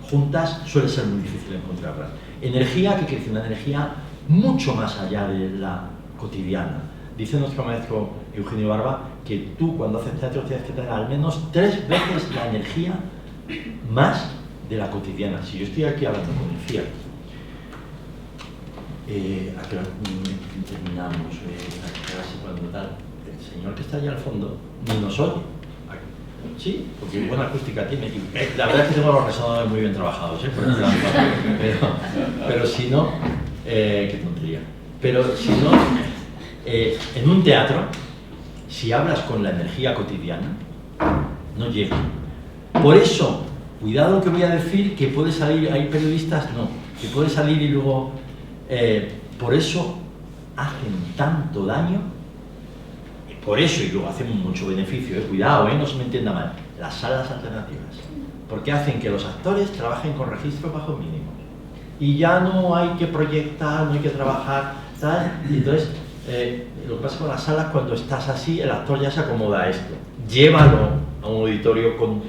Juntas suele ser muy difícil encontrarlas. Energía, ¿qué quiere decir? Una energía mucho más allá de la cotidiana. Dice nuestro maestro Eugenio Barba que tú cuando haces teatro tienes que tener al menos 3 veces la energía más de la cotidiana. Si yo estoy aquí hablando con el CIR, ¿a qué hora terminamos? Cuando tal, el señor que está allá al fondo ni nos oye. Sí, porque buena acústica tiene. Y la verdad es que tengo los resonadores muy bien trabajados, por el plan, pero si no, qué tontería. Pero si no, en un teatro, si hablas con la energía cotidiana, no llega. Por eso, cuidado lo que voy a decir, que puede salir, hay periodistas, no, que puede salir y luego, por eso hacen tanto daño. Por eso, y luego hacen mucho beneficio, cuidado, no se me entienda mal, las salas alternativas, porque hacen que los actores trabajen con registros bajos mínimos y ya no hay que proyectar, no hay que trabajar, ¿sabes? Y entonces, lo que pasa con las salas, cuando estás así, el actor ya se acomoda a esto. Llévalo a un auditorio con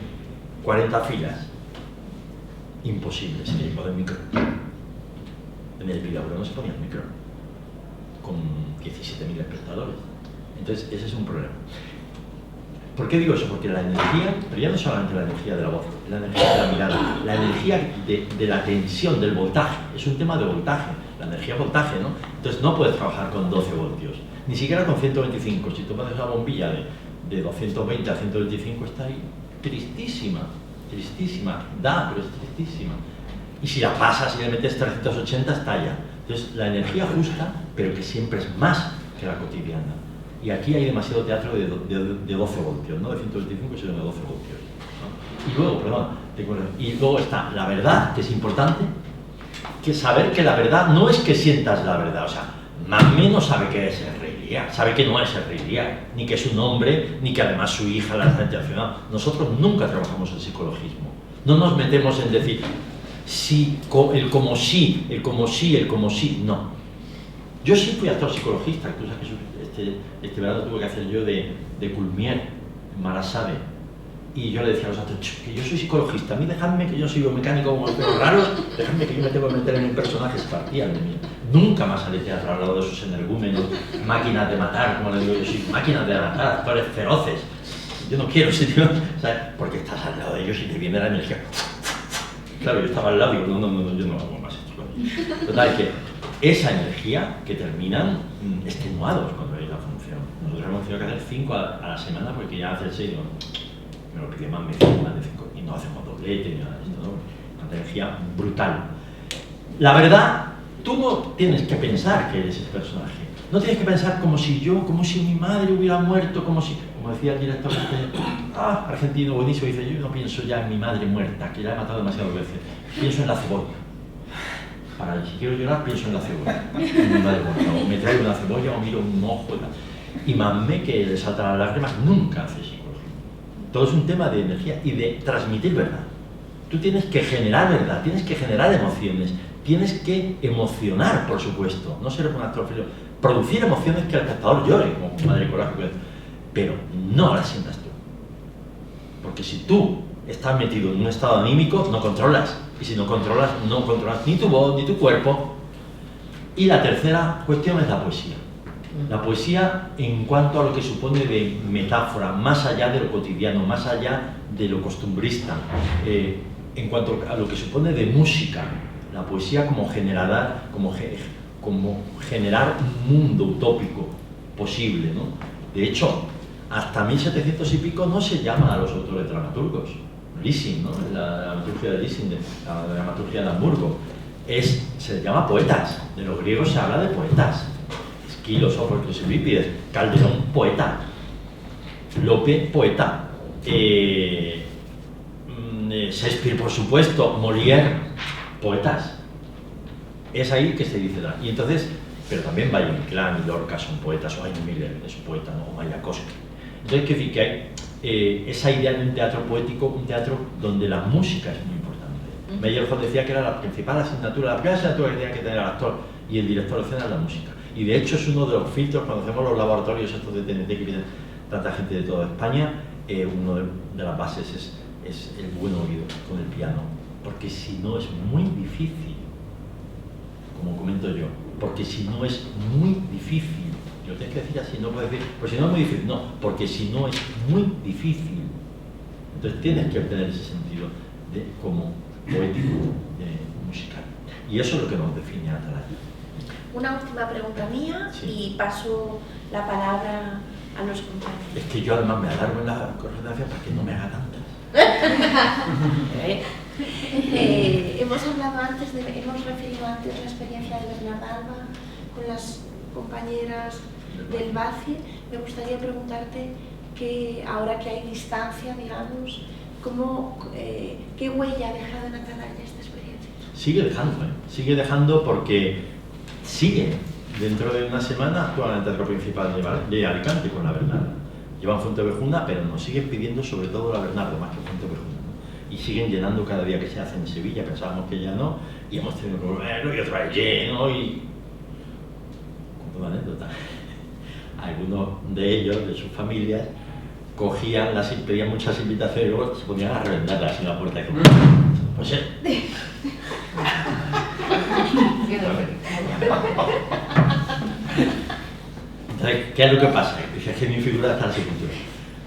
40 filas, imposible, sin el equipo del micro. En el Pilauro no se ponía el micro, con 17.000 espectadores. Entonces, ese es un problema. ¿Por qué digo eso? Porque la energía, pero ya no solamente la energía de la voz, la energía de la mirada, la energía de la tensión, del voltaje, es un tema de voltaje, la energía voltaje, ¿no? Entonces no puedes trabajar con 12 voltios, ni siquiera con 125, si tú pones una bombilla de 220 a 125 está ahí, tristísima, tristísima, pero es tristísima. Y si la pasas y le metes 380 estalla. Entonces la energía justa, pero que siempre es más que la cotidiana. Y aquí hay demasiado teatro de 12 voltios, no de 125, sino de 12 voltios, ¿no? Y luego, y luego está la verdad, que es importante, que saber que la verdad no es que sientas la verdad, o sea, Mamé no sabe qué es el Rey Lear, sabe que no es el Rey Lear, ni que es un hombre, ni que además su hija la ha intencionado. Nosotros nunca trabajamos el psicologismo, no nos metemos en decir sí, el como sí, el como sí, el como sí, no. Yo sí fui actor psicologista, cosa que este verano tuve que hacer yo de Culmier, en Marasade, y yo le decía a los actores que yo soy psicologista, a mí dejadme que yo soy biomecánico como los raros, dejadme que yo me tengo que meter en un personaje, se partían de mí. Nunca más haré teatro al lado de esos energúmenos, máquinas de matar, como les digo yo, soy máquinas de matar, actores feroces. Yo no quiero ese tío, ¿sabes? Porque estás al lado de ellos y te viene la energía. Claro, yo estaba al lado y digo, no, yo no hago más esto. Total, que esa energía que terminan extenuados cuando veis la función. Nosotros hemos tenido que hacer 5 a la semana porque ya hacer 6 me lo pide más de 5 y no hacemos doblete ni nada de esto, ¿no? Una energía brutal. La verdad, tú no tienes que pensar que eres ese personaje. No tienes que pensar como si mi madre hubiera muerto, como decía el director argentino buenísimo, dice, yo no pienso ya en mi madre muerta, que la he matado demasiadas veces, pienso en la cebolla. Si quiero llorar, pienso en la cebolla, en mi madre muerta, o me traigo una cebolla o miro un ojo y Mamé, que le saltan las lágrimas, nunca hace psicología. Todo es un tema de energía y de transmitir verdad. Tú tienes que generar verdad, tienes que generar emociones, tienes que emocionar, por supuesto, no ser un actor frío, producir emociones que el espectador llore, como Madre Coraje, pero no las sientas tú. Porque si tú estás metido en un estado anímico, no controlas. Y si no controlas ni tu voz, ni tu cuerpo. Y la tercera cuestión es la poesía. La poesía en cuanto a lo que supone de metáfora, más allá de lo cotidiano, más allá de lo costumbrista, en cuanto a lo que supone de música, la poesía como generar un mundo utópico posible, ¿no? De hecho, hasta 1700 y pico no se llama a los autores dramaturgos. Lessing, ¿no? La dramaturgia de Lessing, la dramaturgia de Hamburgo, se llama poetas. De los griegos se habla de poetas. Esquilo, Sófocles, Eurípides, Calderón, poeta, Lope, poeta, Shakespeare, por supuesto, Molière, poetas. Es ahí que se dice la... Y entonces, pero también Valle Inclán y Lorca son poetas, o Heine Miller es poeta, ¿no? O Mayakovsky. Entonces, quiero decir que hay esa idea de un teatro poético, un teatro donde la música es muy importante. Meyerhold decía que era la principal asignatura, la primera asignatura que tenía que tener el actor y el director de escena es la música. Y de hecho es uno de los filtros, cuando hacemos los laboratorios estos de TNT que vienen tanta gente de toda España, una de las bases es el buen oído con el piano, porque si no es muy difícil, como comento yo, porque si no es muy difícil, yo tengo que decir así, no puedo decir, pues si no es muy difícil, no, porque si no es muy difícil, entonces tienes que obtener ese sentido de como poético, musical, y eso es lo que nos define a Atalaya. Una última pregunta mía, sí. Y paso la palabra a los compañeros. Es que yo además me alargo en la correspondencia para que no me haga tantas. Hemos referido antes la experiencia de Bernarda Alba con las compañeras del BACIE. Me gustaría preguntarte que ahora que hay distancia, digamos, ¿qué huella ha dejado en Atalaya esta experiencia? Sigue dejando porque sigue. Dentro de una semana actúa en el Teatro Principal de Alicante con la Bernarda. Llevan Fuentevejuna, pero nos siguen pidiendo sobre todo la Bernarda, más que Fuentevejuna, ¿no? Y siguen llenando cada día que se hace en Sevilla, pensábamos que ya no, y hemos tenido que volverlo y otra vez lleno, y... Cuento una anécdota. Algunos de ellos, de sus familias, pedían muchas invitaciones y luego se ponían a reventarlas en la puerta. Pues Entonces, ¿qué es lo que pasa? Dice que mi figura está en la sepultura.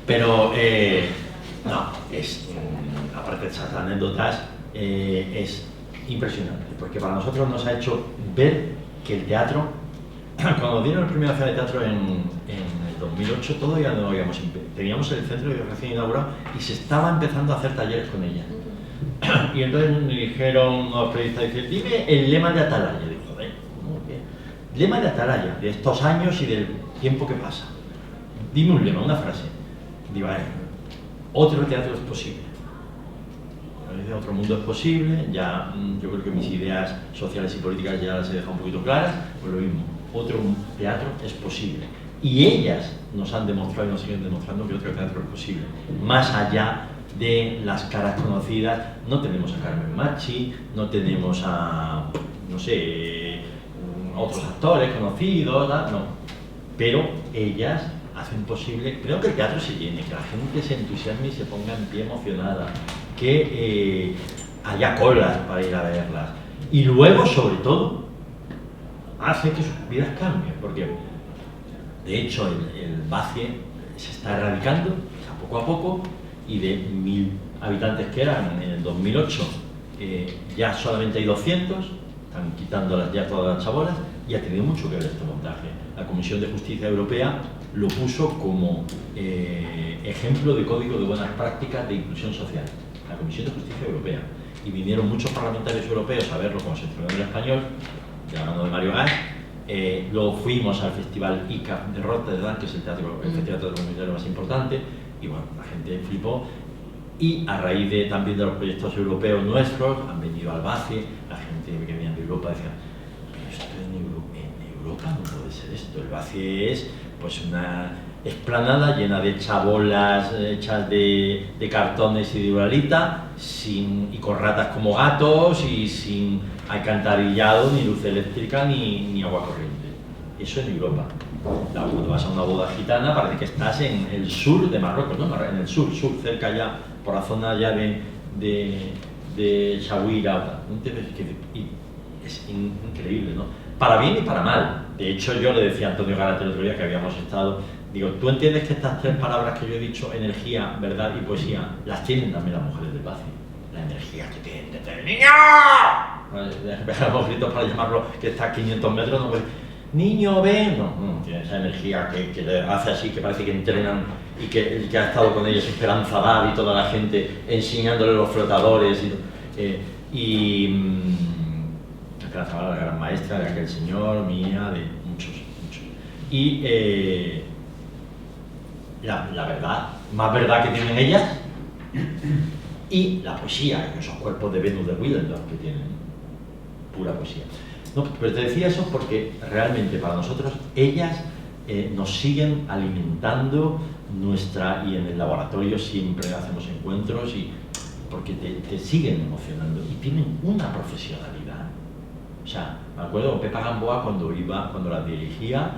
Pero, no, aparte de esas anécdotas, es impresionante, porque para nosotros nos ha hecho ver que el teatro, cuando dieron el primer nacional de teatro en el 2008, todavía no habíamos, teníamos el centro recién inaugurado y se estaba empezando a hacer talleres con ella. Y entonces me dijeron los periodistas, dime el lema de Atalaya. Y digo, joder, ¿cómo que? Lema de Atalaya, de estos años y del tiempo que pasa. Dime un lema, una frase. Digo, otro teatro es posible. Otro mundo es posible, ya yo creo que mis ideas sociales y políticas ya las he dejado un poquito claras, pues lo mismo, otro teatro es posible. Y ellas nos han demostrado y nos siguen demostrando que otro teatro es posible. Más allá de las caras conocidas, no tenemos a Carmen Machi, no tenemos a, no sé, otros actores conocidos, no. Pero ellas hacen posible, creo que el teatro se llene, que la gente se entusiasme y se ponga en pie emocionada, que haya colas para ir a verlas. Y luego, sobre todo, hace que sus vidas cambien, porque de hecho el BACIE se está erradicando poco a poco, y de 1000 habitantes que eran en el 2008, ya solamente hay 200, están quitándolas ya todas las chabolas, y ha tenido mucho que ver este montaje. La Comisión de Justicia Europea lo puso como ejemplo de código de buenas prácticas de inclusión social. La Comisión de Justicia Europea. Y vinieron muchos parlamentarios europeos a verlo como se estrenó en español, de la mano de Mario Gas. Luego fuimos al Festival ICA de Rotterdam, que es el festival comunitario más importante, y bueno, la gente flipó. Y a raíz también de los proyectos europeos nuestros, han venido al BACIE, la gente que venía de Europa decía, pero esto en Europa no puede ser esto, el BACIE es pues una explanada llena de chabolas hechas de cartones y de uralita, y con ratas como gatos, y sin alcantarillado, ni luz eléctrica, ni agua corriente. Eso en Europa. Cuando vas a una boda gitana parece que estás en el sur de Marruecos, ¿no? En el sur, cerca ya, por la zona ya de Shahuira. Es increíble, ¿no? Para bien y para mal. De hecho, yo le decía a Antonio Garate el otro día que habíamos estado, digo, ¿tú entiendes que estas tres palabras que yo he dicho, energía, verdad y poesía, las tienen también las mujeres del BACIE? La energía que tienen de tener niño. Pegamos gritos para llamarlo, que está a 500 metros, no puede. Niño, ven, no, tiene esa energía que le hace así, que parece que entrenan, y que ha estado con ellos Esperanza Abad y toda la gente enseñándole los flotadores. Esperanza Abad, la gran maestra de aquel señor, mía, de muchos. y la verdad, más verdad que tienen ellas, y la poesía, esos cuerpos de Venus de Willendorf que tienen, pura poesía. No, pero te decía eso porque realmente para nosotros ellas nos siguen alimentando y en el laboratorio siempre hacemos encuentros porque te siguen emocionando y tienen una profesionalidad. O sea, me acuerdo de Pepa Gamboa cuando las dirigía,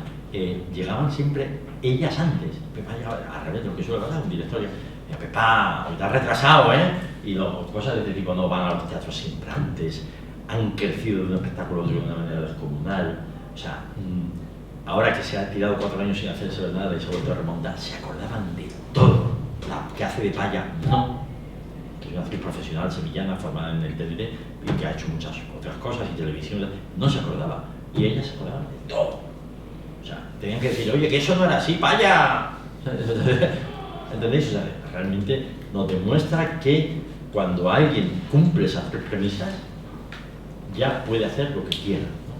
llegaban siempre ellas antes. Pepa llegaba al revés de lo que suele pasar, un directorio. Pepa, hoy te has retrasado, ¿eh? Y cosas de este tipo, no van a los teatros siempre antes, han crecido de un espectáculo a otro de una manera descomunal. O sea, ahora que se ha tirado 4 años sin hacerse nada y se ha vuelto a remontar, se acordaban de todo. La que hace de Paya, no. Que es una actriz profesional sevillana formada en el TDT y que ha hecho muchas otras cosas y televisión, no se acordaba. Y ellas se acordaban de todo. O sea, tenían que decir, oye, que eso no era así, Paya. ¿Entendéis? O sea, realmente nos demuestra que cuando alguien cumple esas 3 premisas, ya puede hacer lo que quiera, ¿no?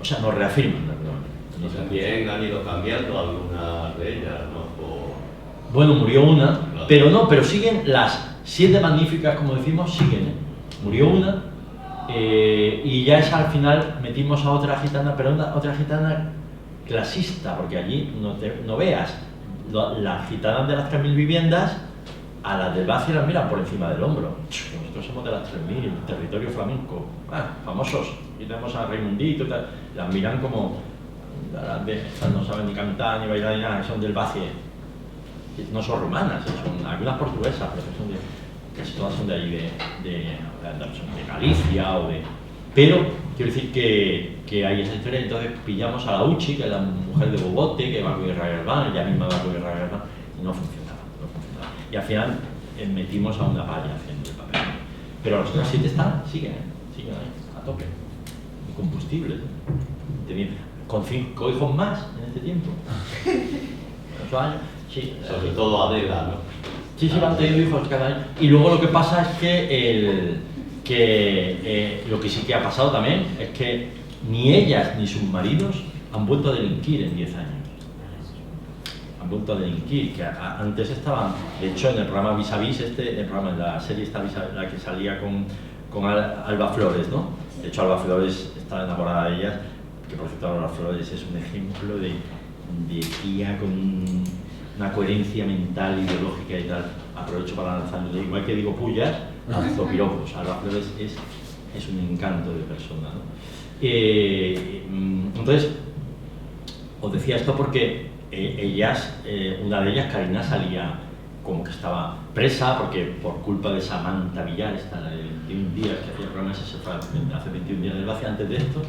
O sea, nos reafirman, ¿no? Y también han ido cambiando algunas de ellas, ¿no? Bueno, murió una, pero siguen las 7 magníficas, como decimos, siguen, ¿eh? Murió una, y ya esa al final metimos a otra gitana, pero otra gitana clasista, porque allí no veas, las gitanas de las 3.000 viviendas, a las del Bacio las miran por encima del hombro. Nosotros somos de las 3.000, territorio flamenco, famosos, y tenemos a Raimundito y tal, las miran como, estas no saben ni cantar ni bailar ni nada, son del Bacio. No son rumanas, son algunas portuguesas, pero casi todas son de allí, de Galicia Pero quiero decir que hay esa historia, entonces pillamos a la Uchi, que es la mujer de Bobote, que va con Israel Galván, ella misma va con Israel Galván, y no funcionaba. Y al final metimos a una Paya haciendo el papel. Pero los otros 7 siguen ahí, a tope, incombustibles. Con 5 hijos más en este tiempo. 8 años. Sí, sobre todo Adela, ¿no? Sí, van teniendo hijos cada año. Y luego lo que pasa es que lo que sí que ha pasado también es que ni ellas ni sus maridos han vuelto a delinquir en 10 años. Han vuelto a delinquir, que antes estaban, de hecho en el programa Vis a Vis, en la serie esta la que salía con Alba Flores, ¿no? De hecho Alba Flores estaba enamorada de ellas, que por cierto Alba Flores es un ejemplo de tía con una coherencia mental, ideológica y tal. Aprovecho para lanzarle, igual que digo pullas, lanzo piropos. Alba Flores es un encanto de persona, ¿no? Entonces, os decía esto porque ellas, una de ellas, Karina, salía como que estaba presa porque por culpa de Samantha Villar, esta de 21 días que hacía programas, se fue hace 21 días del Bacio antes de esto,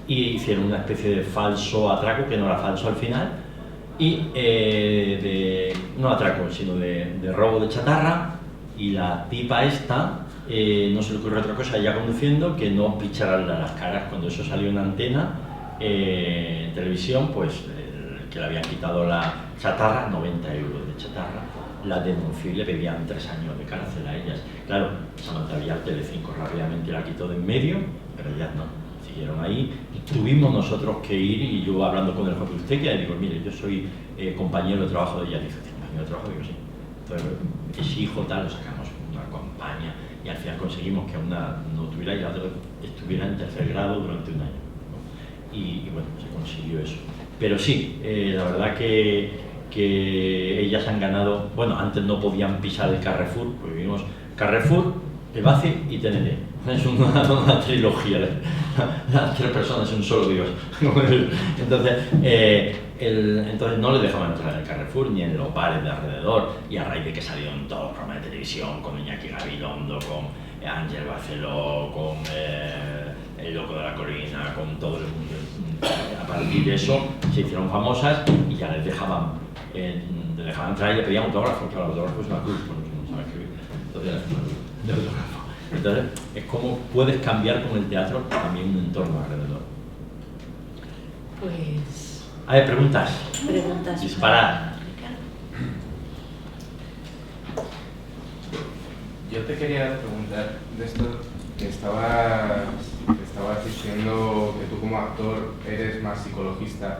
y hicieron una especie de falso atraco, que no era falso al final, y no atraco, sino de robo de chatarra, y la tipa esta no se le ocurrió otra cosa, ella conduciendo, que no picharan las caras. Cuando eso salió en antena, en televisión, pues que le habían quitado la chatarra, 90 euros de chatarra, la denunció y le pedían 3 años de cárcel a ellas. Claro, Samantha Villar, Telecinco rápidamente la quitó de en medio, pero ellas no, siguieron ahí. Tuvimos nosotros que ir, y yo hablando con el jefe de usted, que le digo, mire, yo soy compañero de trabajo de ella. Dice, compañero de trabajo, digo, sí. Entonces, exijo tal, lo sacamos una campaña, y al final conseguimos que una no tuviera y la otra estuviera en 3er grado durante un año, ¿no? Y bueno, se consiguió eso. Pero sí, la verdad que ellas han ganado. Bueno, antes no podían pisar el Carrefour, porque vivimos Carrefour, el Bacio y TNT. Es una trilogía, las 3 personas en un solo Dios. Entonces, entonces no les dejaban entrar en el Carrefour ni en los bares de alrededor, y a raíz de que salieron todos los programas de televisión con Iñaki Gabilondo, con Ángel Barceló, con El Loco de la Colina, con todo el mundo. A partir de eso se hicieron famosas y ya les dejaban entrar y le pedían autógrafo. Claro, el autógrafo es una cruz, porque no sabe escribir. Entonces, de autógrafo. Entonces, es como puedes cambiar con el teatro también un entorno alrededor. Pues... A ver, preguntas. Disparar. Yo te quería preguntar de esto que estabas diciendo, que tú como actor eres más psicologista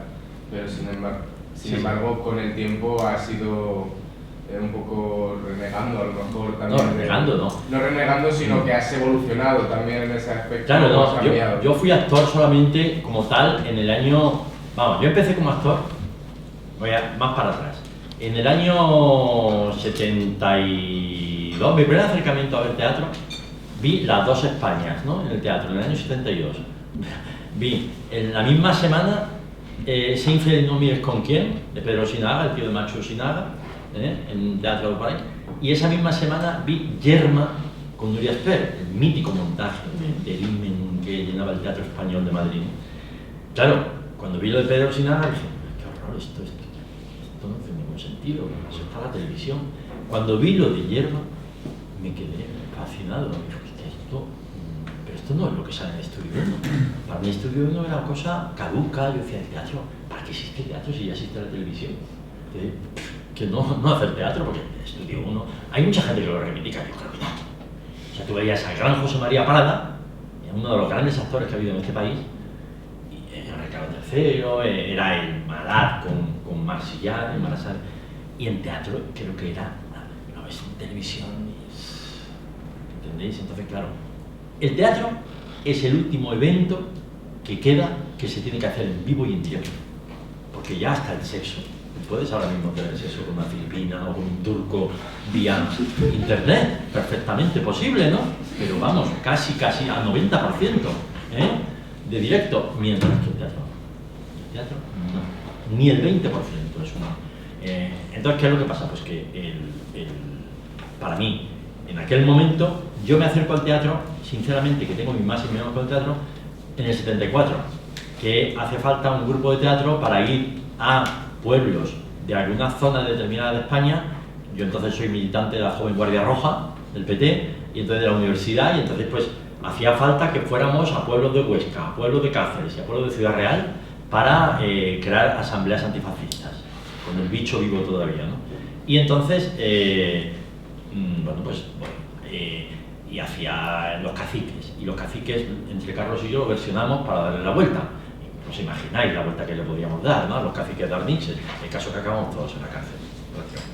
Pero sin embargo, Sí. con el tiempo ha sido un poco renegando, a lo mejor también. No, renegando no. No renegando, sino que has evolucionado también en ese aspecto. Claro, has no, cambiado. yo fui actor solamente como tal en el año... Vamos, yo empecé como actor, voy más para atrás. En el año 72, mi primer acercamiento a ver teatro, vi las dos Españas, ¿no? En el teatro, en el año 72. Vi en la misma semana Sé infeliz no mires con quién, de Pedro Sinaga, el tío de Macho Sinaga, en Teatro de París. Y esa misma semana vi Yerma con Nuria Esper, el mítico montaje del Imen que llenaba el Teatro Español de Madrid. Claro, cuando vi lo de Pedro Sinaga dije, qué horror, esto no tiene ningún sentido, eso está en la televisión. Cuando vi lo de Yerma, me quedé fascinado, dije, pero esto no es lo que sale en Estudio 1. Para mí Estudio 1 era una cosa caduca. Yo decía, el teatro, ¿para qué existe el teatro si ya existe la televisión? Que no hacer teatro, porque Estudio 1, hay mucha gente que lo reivindica, yo creo que no. O sea, tú veías al gran José María Prada, uno de los grandes actores que ha habido en este país, y Ricardo III, era el Marat con Marsillán, y en teatro creo que era, lo ves en televisión, ¿entendéis? Entonces, claro, el teatro es el último evento que queda que se tiene que hacer en vivo y en directo, porque ya hasta el sexo. Puedes ahora mismo tener sexo con una filipina o con un turco vía internet, perfectamente posible, ¿no? Pero vamos, casi al 90% de directo, mientras que el teatro no, ni el 20% es una. Entonces, ¿qué es lo que pasa? Pues que para mí, en aquel momento, yo me acerco al teatro, sinceramente, que tengo mi más y menos con el teatro, en el 74, que hace falta un grupo de teatro para ir a pueblos de alguna zona determinada de España. Yo entonces soy militante de la Joven Guardia Roja, del PT, y entonces de la universidad, y entonces pues hacía falta que fuéramos a pueblos de Huesca, a pueblos de Cáceres y a pueblos de Ciudad Real para crear asambleas antifascistas, con el bicho vivo todavía, ¿no? Y entonces, y hacía los caciques, y los caciques, entre Carlos y yo, lo versionamos para darle la vuelta. Os imagináis la vuelta que le podíamos dar, ¿no? A los caciques de Arnix, el caso que acabamos todos en la cárcel.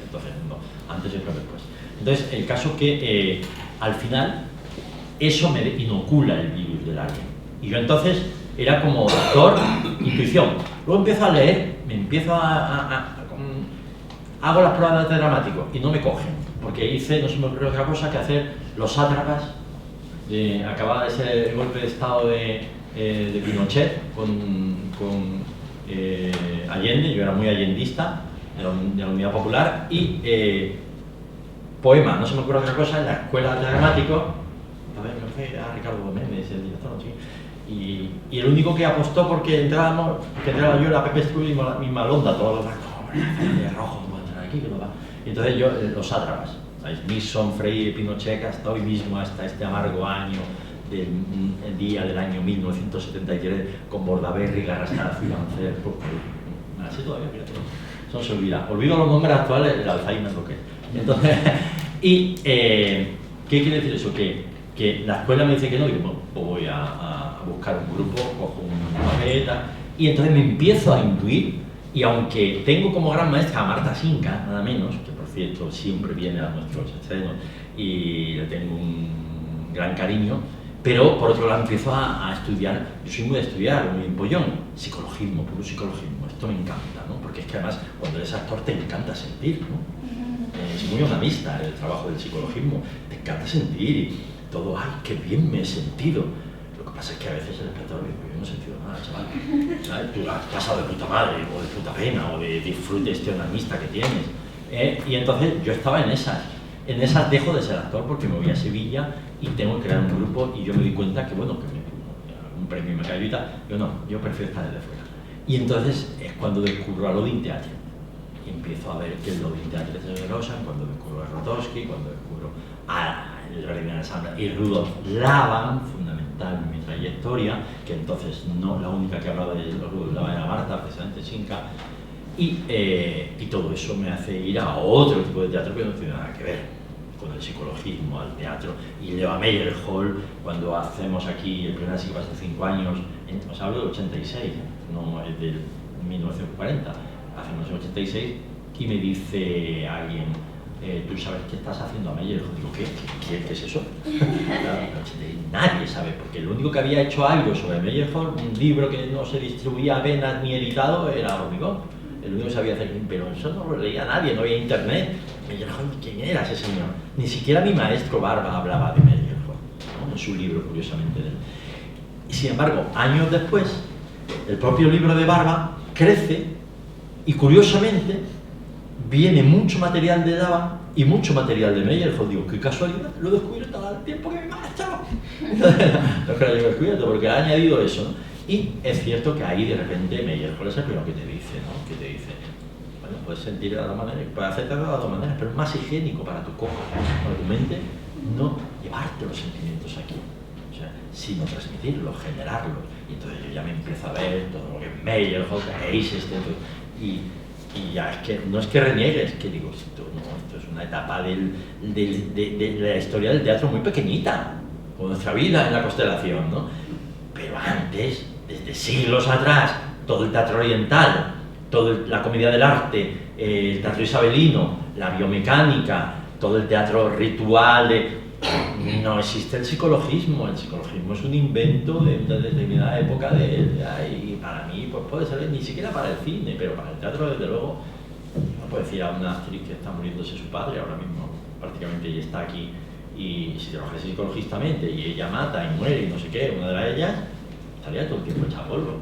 Entonces, no, antes y después. Entonces, el caso que al final eso me inocula el virus del alien. Y yo entonces era como doctor, intuición. Luego empiezo a leer, me empiezo hago las pruebas de arte dramático y no me cogen, porque hice, no se me ocurrió otra cosa que hacer Los Sátrapas. Acababa de ser el golpe de estado de Pinochet con Allende, yo era muy allendista de la Unidad Popular, y poema, no se me ocurre otra cosa, en la escuela de dramático, a ver, me fue a Ricardo Gómez, el director, ¿sí? Y el único que apostó porque entraba yo era Pepe Struy y Malonda, todos los demás, rojo, no voy a entrar aquí, que no va. Y entonces yo, Los Sátrapas, ¿sabéis? Nixon, Freire, Pinochet, hasta hoy mismo, hasta este amargo año, el día del año 1973, con Bordaberry, Garrastaz, Filancer, así todavía, fíjate, eso no se olvida. Olvido los nombres actuales, el Alzheimer, lo que es. Entonces, ¿qué quiere decir eso? Que la escuela me dice que no, y bueno, pues voy a buscar un grupo, cojo una papeleta, y entonces me empiezo a intuir, y aunque tengo como gran maestra a Marta Sinca, nada menos, que por cierto siempre viene a nuestros estrenos, y le tengo un gran cariño, pero por otro lado empiezo a estudiar, yo soy muy de estudiar, muy empollón, psicologismo, puro psicologismo, esto me encanta, ¿no? Porque es que además cuando eres actor te encanta sentir, ¿no? Es muy humanista el trabajo del psicologismo, te encanta sentir y todo, ¡ay, qué bien me he sentido! Lo que pasa es que a veces el espectador dice, yo no he sentido nada, chaval, ¿sabes? Tú has pasado de puta madre, o de puta pena, o de disfrute este onanista que tienes, y entonces yo estaba en esas dejo de ser actor porque me voy a Sevilla y tengo que crear un grupo, y yo me di cuenta que bueno, que un premio me cayó y tal, yo prefiero estar desde fuera. Y entonces es cuando descubro a Lodin Teatro, y empiezo a ver que el Lodin Teatro es de Rosan, cuando descubro a Rotowski, cuando descubro a el Reina de Sandra y Rudolf Laban, fundamental en mi trayectoria, que entonces no la única que hablaba de Rudolf Laban era Marta, precisamente Sinca, y todo eso me hace ir a otro tipo de teatro que no tiene nada que ver con el psicologismo, al teatro. Y leo a Meyerhold cuando hacemos aquí el primer siglo hace 5 años, os hablo del 86, no es del 1940, hace 1986, y me dice alguien, ¿tú sabes qué estás haciendo a Meyerhold? Digo, ¿qué es eso? Nadie sabe, porque lo único que había hecho algo sobre Meyerhold, un libro que no se distribuía apenas ni editado, era Hormigón. El único que sabía hacer, pero eso no lo leía nadie, no había internet. Meyerhold, ¿quién era ese señor? Ni siquiera mi maestro Barba hablaba de Meyerhold, ¿no? En su libro, curiosamente. Y sin embargo, años después, el propio libro de Barba crece y curiosamente viene mucho material de Dava y mucho material de Meyerhold. Digo, qué casualidad, lo he descubierto al tiempo que mi maestro. No es que lo haya descubierto, porque ha añadido eso, ¿no? Y es cierto que ahí de repente Meyerhold es el primero que te dice, ¿no? Que te dice, bueno, puedes sentir de las dos maneras, puedes aceptar de las dos maneras, pero es más higiénico para tu coco, para tu mente, no llevarte los sentimientos aquí, o sea, sino transmitirlos, generarlos. Y entonces yo ya me empiezo a ver todo lo que es Meyerhold, y ya es que no es que reniegue, es que digo, esto es una etapa de la historia del teatro muy pequeñita, con nuestra vida en la constelación, ¿no? Pero antes, desde siglos atrás, todo el teatro oriental, toda la comedia del arte, el teatro isabelino, la biomecánica, todo el teatro ritual, no existe el psicologismo es un invento de una determinada época y para mí pues puede ser ni siquiera para el cine, pero para el teatro desde luego. No puedo decir a una actriz que está muriéndose su padre ahora mismo, prácticamente ella está aquí, y si trabajas psicologistamente y ella mata y muere y no sé qué, una de ellas, estaría todo el tiempo hecha polvo.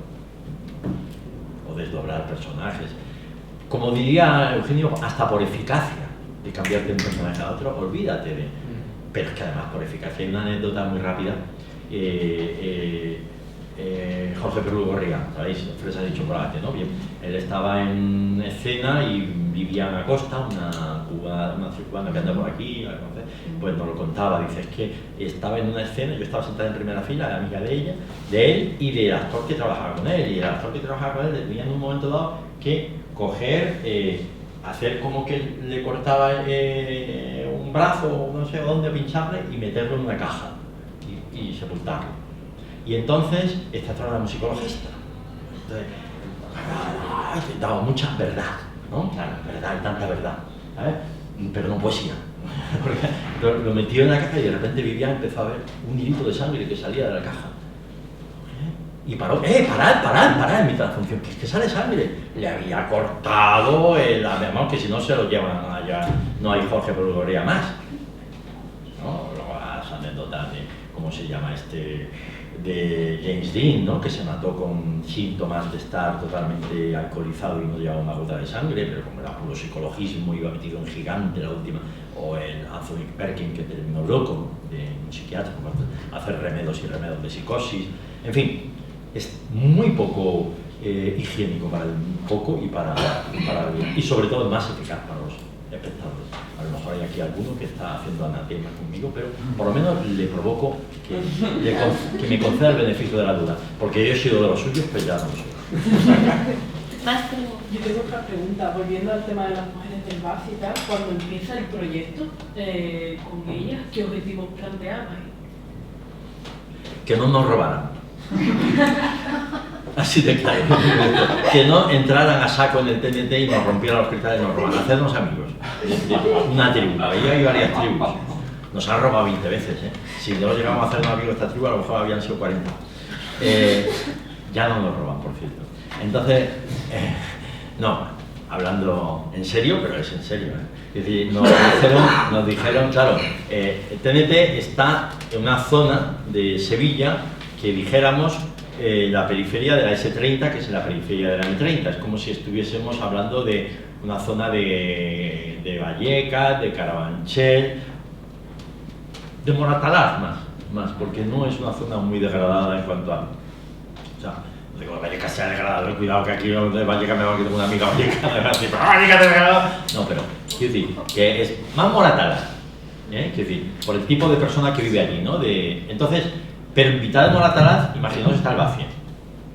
O desdoblar personajes. Como diría Eugenio, hasta por eficacia de cambiarte de un personaje a otro, olvídate de... Pero es que además por eficacia hay una anécdota muy rápida. Jorge Perú Gorriga, ¿sabéis? Fresas de chocolate, ¿no? Bien, él estaba en escena y vivía en Acosta, una cubana que anda por aquí, pues nos lo contaba, dice, es que estaba en una escena, yo estaba sentada en primera fila, amiga de él y del actor que trabajaba con él, y el actor que trabajaba con él tenía en un momento dado que coger, hacer como que le cortaba un brazo, no sé dónde, pincharle y meterlo en una caja y sepultarlo. Y entonces, esta era una musicologista. Entonces, daba mucha verdad, ¿no? Claro, verdad, y tanta verdad, ¿sabes? Pero no poesía. Porque lo metió en la caja y de repente Vivian empezó a ver un hilito de sangre que salía de la caja. Y paró, parad en mitad de la función, que es que sale sangre. Le había cortado además que si no se lo llevan allá, no hay Jorge Perugorría más. ¿No? Luego las anécdotas de, ¿cómo se llama de James Dean, ¿no? Que se mató con síntomas de estar totalmente alcoholizado y no llevaba una gota de sangre, pero como era puro psicologismo, iba metido en Gigante, la última, o el Anthony Perkins, que terminó loco, de un psiquiatra, hacer remedios y remedios de psicosis, en fin, es muy poco higiénico para el coco y sobre todo más eficaz para los espectadores. A lo mejor hay aquí alguno que está haciendo anatema conmigo, pero por lo menos le provoco que me conceda el beneficio de la duda, porque yo he sido de los suyos, pero ya no lo soy. Más preguntas. Yo tengo otra pregunta, volviendo al tema de las mujeres del BAF y tal, cuando empieza el proyecto con ellas, ¿qué objetivos planteabais? Que no nos robaran. Así de claro. Que no entraran a saco en el TNT y nos rompieran los cristales y nos robaran. Hacernos amigos. Una tribu. Ahí hay varias tribus. Nos han robado 20 veces, ¿eh? Si no llegamos a hacernos amigos de esta tribu, a lo mejor habían sido 40. Ya no nos roban, por cierto. Entonces, no, hablando en serio, pero es en serio, ¿eh? Es decir, nos dijeron, claro, el TNT está en una zona de Sevilla que dijéramos la periferia de la S30, que es la periferia de la M30. Es como si estuviésemos hablando de una zona de Vallecas, de Carabanchel, de Moratalaz más, porque no es una zona muy degradada en cuanto a... O sea, no digo que Vallecas sea degradado, cuidado que aquí de Vallecas me va a quitar una amiga Vallecas degradado. No, pero quiero decir que es más Moratalaz, quiero decir, por el tipo de persona que vive allí, ¿no? Entonces, pero en mitad de Moratalaz, imaginaos, está el Bacien,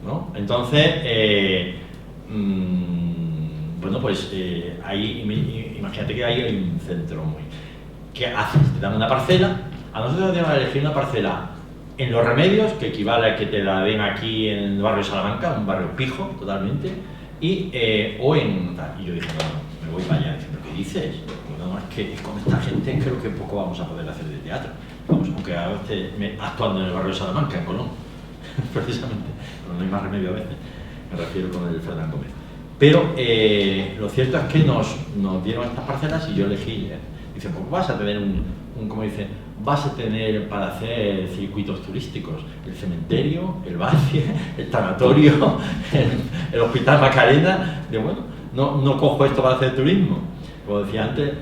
¿no? Entonces, bueno, pues ahí, imagínate que ahí hay un centro muy... ¿Qué haces? Te dan una parcela. A nosotros nos dieron a elegir una parcela en Los Remedios, que equivale a que te la den aquí en el barrio de Salamanca, un barrio pijo totalmente, Y yo dije, no, me voy para allá. Dice, ¿pero qué dices? No, es que con esta gente creo que poco vamos a poder hacer de teatro. Vamos, aunque a veces actuando en el barrio de Salamanca, en Colón, precisamente, pero no hay más remedio a veces, me refiero con el Fernán Gómez. Pero lo cierto es que nos dieron estas parcelas y yo elegí. Dice, pues vas a tener como dice, vas a tener para hacer circuitos turísticos el cementerio, el Bacie, el tanatorio, el Hospital Macarena. Digo, bueno, no cojo esto para hacer turismo. Como decía antes,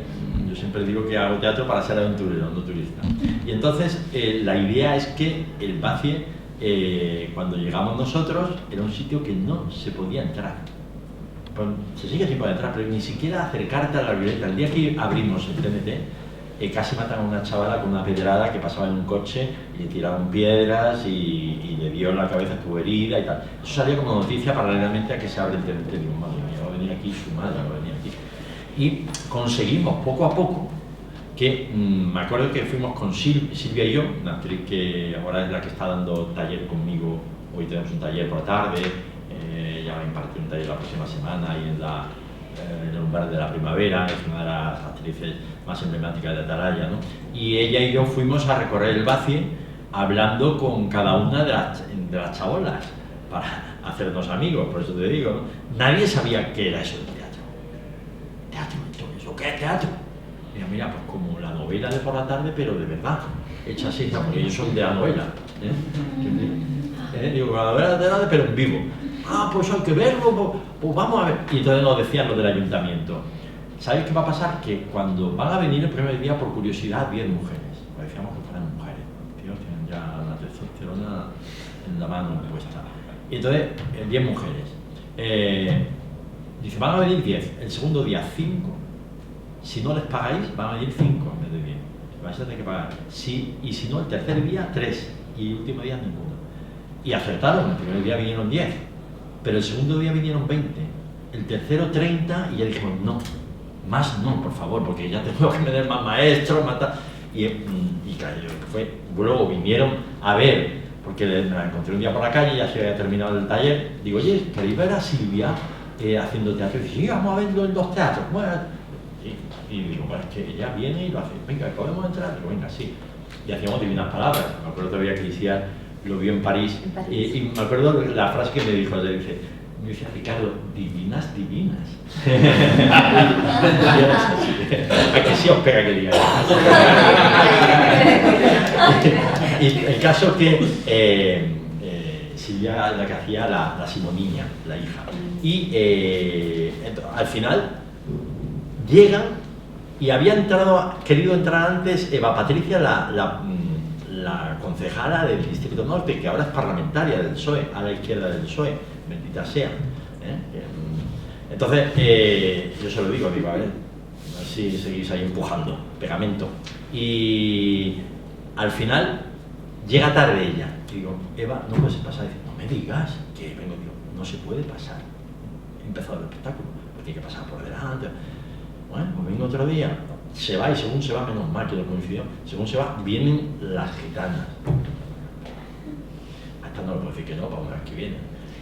yo siempre digo que hago teatro para ser aventurero, no turista. Y entonces la idea es que el Bacie, cuando llegamos nosotros, era un sitio que no se podía entrar. Pues, se sigue sin poder entrar, pero ni siquiera acercarte a la violeta. El día que abrimos el TNT, casi matan a una chavala con una pedrada que pasaba en un coche y le tiraron piedras y le dio en la cabeza, estuvo herida y tal. Eso salía como noticia paralelamente a que se abre el TNT. Digo, madre mía, va a venir aquí su madre, va a venir aquí. Y conseguimos poco a poco que, me acuerdo que fuimos con Silvia y yo, una actriz que ahora es la que está dando taller conmigo. Hoy tenemos un taller por la tarde, ella va a impartir un taller la próxima semana y en el umbral de la primavera, es una de las actrices más emblemáticas de Atalaya, ¿no? Y ella y yo fuimos a recorrer el Bacie hablando con cada una de las chabolas para hacernos amigos, por eso te digo, ¿no? Nadie sabía qué era eso del teatro. ¿Teatro? ¿Eso qué es teatro? Mira, pues como la novela de por la tarde, pero de verdad, hecha así, porque ellos son de la novela. Digo, la novela de la tarde, pero en vivo. Pues hay que verlo, pues vamos a ver. Y entonces nos decían lo del ayuntamiento. ¿Sabéis qué va a pasar? Que cuando van a venir el primer día, por curiosidad, 10 mujeres. Pues decíamos que fueran mujeres. Tíos, tienen ya la testosterona en la mano puesta. Y entonces, 10 mujeres. Dice, van a venir 10. El segundo día, 5. Si no les pagáis, van a venir 5 en vez de 10. Vais a tener que pagar. Y si no, el tercer día, 3. Y el último día, ninguno. Y acertaron. El primer día vinieron 10. Pero el segundo día vinieron 20, el tercero 30 y ya dijimos, no, más no, por favor, porque ya tengo que meter más maestros, más tal. Y claro, luego vinieron a ver, porque me la encontré un día por la calle, ya se había terminado el taller, digo, oye, ¿queréis ver a Silvia haciendo teatro? Y dice, sí, vamos a verlo en 2 teatros. Bueno, y digo, bueno, es que ella viene y lo hace, venga, ¿podemos entrar? Digo, venga, sí. Y hacíamos divinas palabras, me acuerdo todavía que decía, lo vio en París. Y me acuerdo la frase que me dijo, me dice, Ricardo, divinas. ¿A que sí os pega que diga? Y el caso es que Silvia la que hacía la Simoniña, la hija. Y al final llegan y había querido entrar antes Eva Patricia, la concejala del Distrito Norte, que ahora es parlamentaria del PSOE, a la izquierda del PSOE, bendita sea. Entonces, yo se lo digo, a ver si seguís ahí empujando, pegamento. Y al final, llega tarde ella. Y digo, Eva, no puedes pasar. Dice, no me digas que vengo. Digo, no se puede pasar. He empezado el espectáculo, pues tiene que pasar por delante. Bueno, pues vengo otro día. Se va y según se va, menos mal que lo coincidió, según se va, vienen las gitanas. Hasta no le puedo decir que no, para una vez que vienen.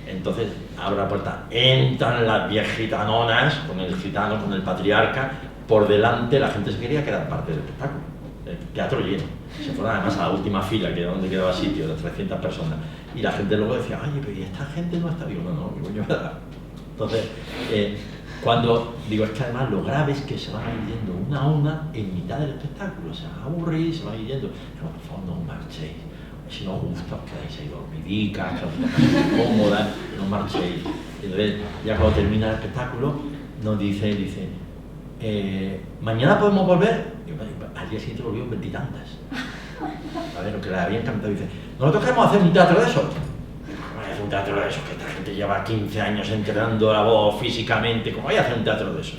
Entonces, abre la puerta, entran las 10 gitanonas, con el gitano, con el patriarca, por delante, la gente se quería quedar parte del espectáculo. El teatro lleno. Se fueron además a la última fila, que era donde quedaba sitio, de 300 personas. Y la gente luego decía, oye, pero ¿y esta gente no está? Digo, no, digo yo, ¿verdad? Entonces, cuando digo, es que además lo grave es que se van a ir yendo una a una en mitad del espectáculo, se van a aburrir, se van a ir yendo. No, por favor, no marchéis. Si no os gusta, os quedáis ahí dormidicas, cómodas, no marchéis. Entonces, ya cuando termina el espectáculo, nos dice, ¿mañana podemos volver? Y al día siguiente volvieron 20 y tantas. A ver, lo que le había encantado, dice, nosotros queremos hacer un teatro de eso. Es un teatro de eso, que esta gente lleva 15 años entrenando la voz físicamente, ¿cómo voy a hacer un teatro de eso?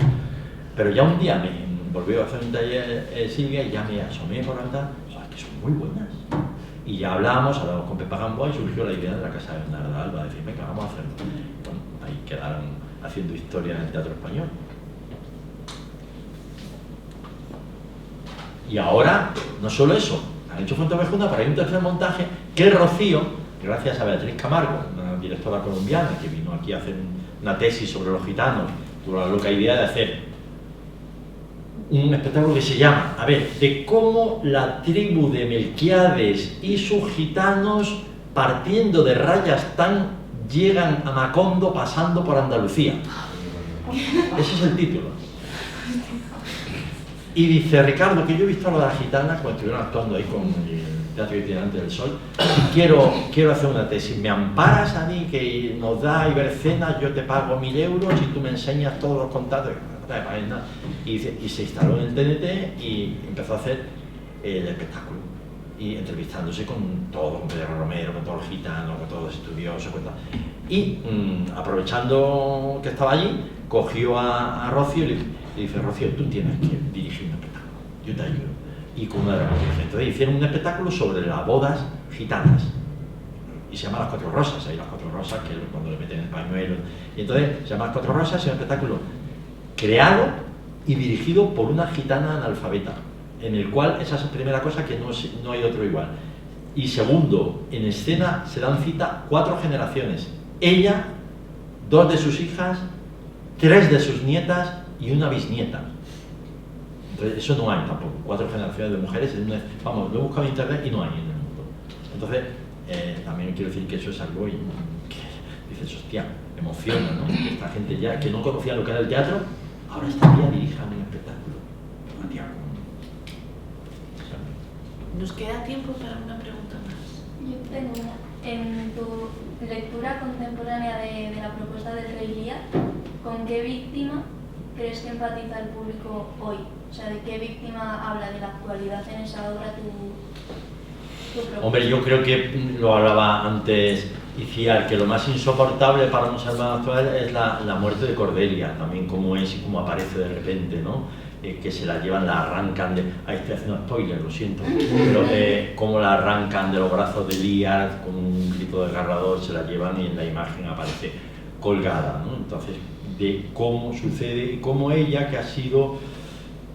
Pero ya un día me volvió a hacer un taller Silvia y ya me asomé por la ventana, que son muy buenas. Y ya hablamos con Pepa Gamboa y surgió la idea de la Casa de Bernarda Alba, de decir, venga, vamos a hacerlo. Bueno, ahí quedaron haciendo historia en el teatro español. Y ahora, no solo eso, han hecho Fuentevejuna, pero hay un tercer montaje que Rocío, gracias a Beatriz Camargo, una directora colombiana que vino aquí hace una tesis sobre los gitanos, tuve la loca idea de hacer un espectáculo que se llama, a ver, de cómo la tribu de Melquiades y sus gitanos, partiendo de Rayastán, llegan a Macondo pasando por Andalucía. Ese es el título. Y dice Ricardo, que yo he visto a las gitanas cuando estuvieron actuando ahí con el Teatro Itinerante del Sol, y quiero hacer una tesis. ¿Me amparas a mí, que nos da Ibercena, yo te pago 1.000 euros y tú me enseñas todos los contactos? Y se instaló en el TNT y empezó a hacer el espectáculo. Y entrevistándose con todo, con Pedro Romero, con todos los gitanos, con todos los estudiosos. Y aprovechando que estaba allí, cogió a Rocío y le dice, Rocío, tú tienes que dirigir un espectáculo, yo te ayudo. Y con una dramaturgia. Entonces hicieron un espectáculo sobre las bodas gitanas. Y se llama Las Cuatro Rosas, ahí Las Cuatro Rosas, que es cuando le meten el pañuelo. Y entonces se llama Las Cuatro Rosas, es un espectáculo creado y dirigido por una gitana analfabeta, en el cual esa es la primera cosa, que no hay otro igual. Y segundo, en escena se dan cita 4 generaciones. Ella, 2 de sus hijas, 3 de sus nietas y una bisnieta. Entonces, eso no hay tampoco, 4 generaciones de mujeres. Vamos, lo he buscado en internet y no hay en el mundo. Entonces, también quiero decir que eso es algo que dices, hostia, emociona, ¿no? Que esta gente ya, que no conocía lo que era el teatro, ahora esta tía dirija un espectáculo. Una tía Nos queda tiempo para una pregunta más. Yo tengo una. En tu lectura contemporánea de la propuesta del Rey Lear, ¿con qué víctima crees que empatiza el público hoy? O sea, ¿de qué víctima habla de la actualidad en esa obra tu propuesta? Hombre, yo creo que lo hablaba antes Iciar, que lo más insoportable para un ser humano actual es la muerte de Cordelia, también cómo es y cómo aparece de repente, ¿no? Que se la llevan, la arrancan de... Ahí estoy haciendo spoiler, lo siento, pero cómo la arrancan de los brazos de Lear con un grito desgarrador, se la llevan y en la imagen aparece colgada, ¿no? Entonces, de cómo sucede y cómo ella, que ha sido...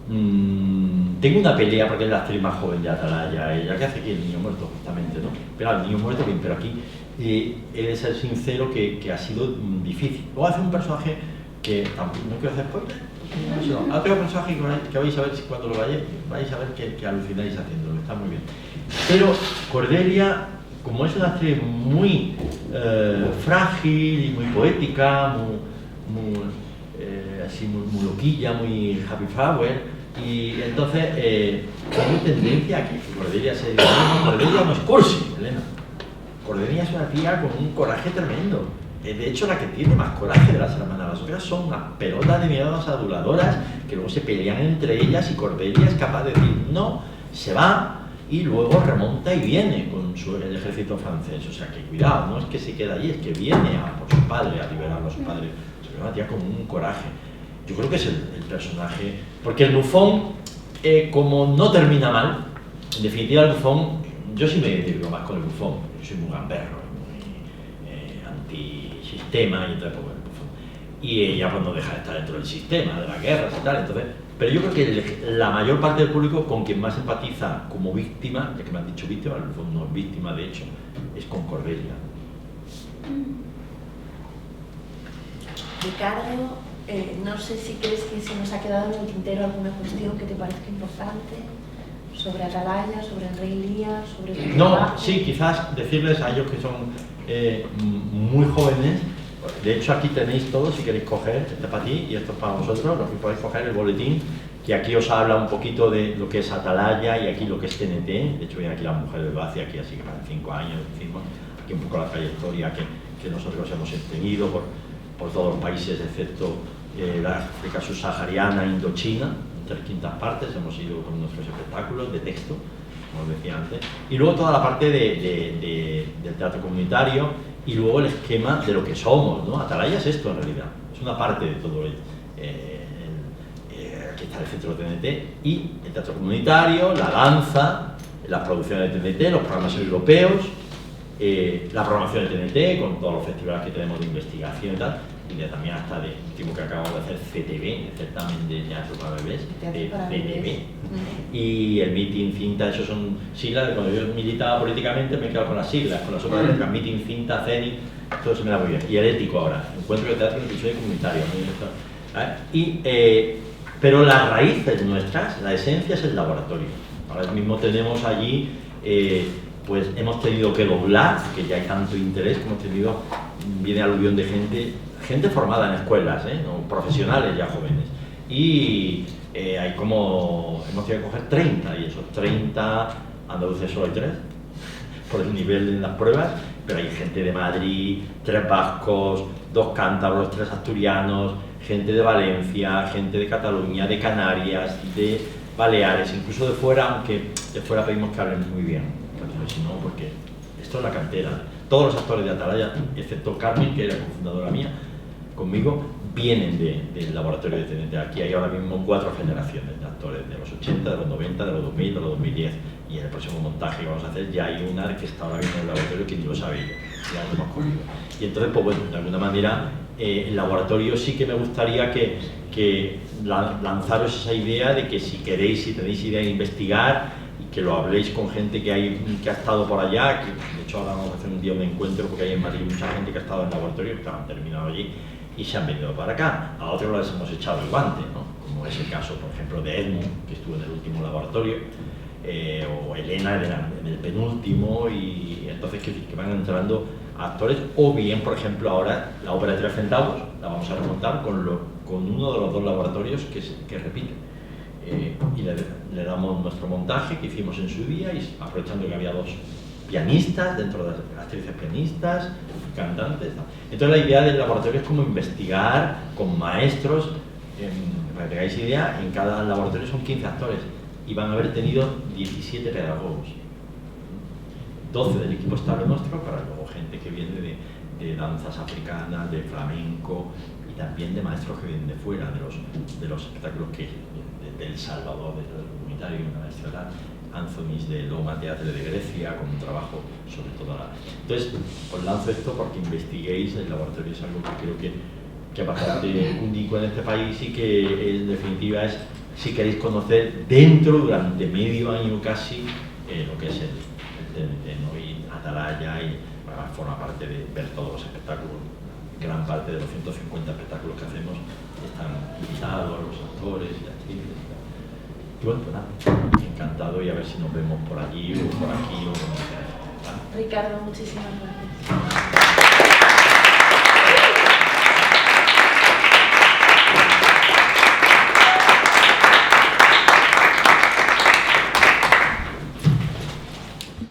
tengo una pelea porque es la actriz más joven de Atalaya, ella que hace aquí El Niño Muerto, justamente, ¿no? Pero El Niño Muerto, bien, pero aquí he de ser sincero que ha sido difícil. Luego hace un personaje que tampoco, no quiero hacer spoiler. Otro personaje que vais a ver cuando lo vais a ver que alucináis haciéndolo, está muy bien. Pero Cordelia, como es una actriz muy frágil y muy poética, muy loquilla, muy happy flower, y entonces hay tendencia a que Cordelia se diga, no, Cordelia no es cursi, Elena. Cordelia es una tía con un coraje tremendo. De hecho, la que tiene más coraje de las hermanas, las otras son unas pelotas de miedos aduladoras que luego se pelean entre ellas, y Cordelia es capaz de decir no, se va y luego remonta y viene con el ejército francés. O sea que cuidado, no es que se queda allí, es que viene por su padre, a liberar a su padre. Es una tía con un coraje. Yo creo que es el personaje, porque el bufón, como no termina mal, en definitiva el bufón, yo sí me identifico más con el bufón, yo soy muy gamberro, antisistema, y entonces pues, y ella pues no deja de estar dentro del sistema, de las guerras y tal. Entonces, pero yo creo que la mayor parte del público con quien más empatiza como víctima, ya que me han dicho víctima, al fondo no es víctima de hecho, es con Cordelia. Ricardo, no sé si crees que se nos ha quedado en el tintero alguna cuestión que te parezca importante sobre Atalaya, sobre el Rey Lear, sobre tu trabajo. Sí, quizás decirles a ellos que son muy jóvenes. De hecho, aquí tenéis todo, si queréis coger, este es para ti y esto es para vosotros, lo que podéis coger el boletín, que aquí os habla un poquito de lo que es Atalaya y aquí lo que es TNT. De hecho, vienen aquí las mujeres de Bacia, aquí así que para 5 años, decimos, aquí un poco la trayectoria que nosotros hemos tenido por todos los países, excepto la África subsahariana, Indochina, en 3/5 partes, hemos ido con nuestros espectáculos de texto, como os decía antes, y luego toda la parte del teatro comunitario, y luego el esquema de lo que somos, ¿no? Atalaya es esto en realidad, es una parte de todo ello. Aquí está el centro de TNT y el teatro comunitario, la danza, las producciones de TNT, los programas europeos, la programación de TNT con todos los festivales que tenemos de investigación y tal, y también hasta de último que acabamos de hacer CTV, el certamen de teatro para bebés, de Teatro para CTV. bebés. Y el meeting cinta, eso son siglas de cuando yo militaba políticamente me he quedado con las siglas, con las otras letras, meeting cinta, CENI, todo se me da muy bien. Y el ético ahora, encuentro de teatro inclusive comunitario. Pero las raíces nuestras, la esencia es el laboratorio. Ahora mismo tenemos allí, pues hemos tenido que doblar, que ya hay tanto interés, que hemos tenido, viene aluvión de gente formada en escuelas, ¿no? Profesionales ya jóvenes. Y hay como, hemos tenido que coger 30, y esos 30, andaluces solo hay 3, por el nivel de las pruebas, pero hay gente de Madrid, 3 vascos, 2 cántabros, 3 asturianos, gente de Valencia, gente de Cataluña, de Canarias, de Baleares, incluso de fuera, aunque de fuera pedimos que hablen muy bien, si no, porque esto es la cantera. Todos los actores de Atalaya, excepto Carmen, que era cofundadora mía, conmigo, vienen del laboratorio de TNT. Aquí hay ahora mismo 4 generaciones de actores, de los 80, de los 90, de los 2000, de los 2010. Y en el próximo montaje que vamos a hacer ya hay una que está ahora mismo en el laboratorio que ni lo sabe yo, ya lo hemos cogido. Y entonces, pues bueno, de alguna manera, el laboratorio sí que me gustaría que lanzaros esa idea de que si queréis, si tenéis idea de investigar, y que lo habléis con gente que ha estado por allá, que de hecho ahora vamos a hacer un día un encuentro porque hay en Madrid mucha gente que ha estado en el laboratorio, que han terminado allí y se han venido para acá. A otros les hemos echado el guante, ¿no? Como es el caso, por ejemplo, de Edmund, que estuvo en el último laboratorio, o Elena en el penúltimo, y entonces que van entrando actores, o bien, por ejemplo, ahora la ópera de 3 centavos la vamos a remontar con uno de los 2 laboratorios que repiten. Y le damos nuestro montaje que hicimos en su día, y aprovechando que había 2 pianistas dentro de las actrices pianistas, cantantes, ¿no? Entonces la idea del laboratorio es como investigar con maestros, para que tengáis idea, en cada laboratorio son 15 actores y van a haber tenido 17 pedagogos, 12 del equipo estable nuestro, para luego gente que viene de danzas africanas, de flamenco, y también de maestros que vienen de fuera, de los espectáculos que de El Salvador, de los comunitarios, una maestra tal, Anthony's de Loma Teatre de Grecia, con un trabajo sobre todo Entonces, os lanzo esto porque investiguéis. El laboratorio es algo que creo que es bastante único en este país, y que en definitiva es, si queréis conocer dentro, durante medio año casi, lo que es el TNT, ¿no? Y Atalaya, y bueno, forma parte de ver todos los espectáculos. Gran parte de los 150 espectáculos que hacemos están invitados, los actores y actrices. Y bueno, pues nada, encantado, y a ver si nos vemos por allí o por aquí o donde sea. Ricardo, muchísimas gracias.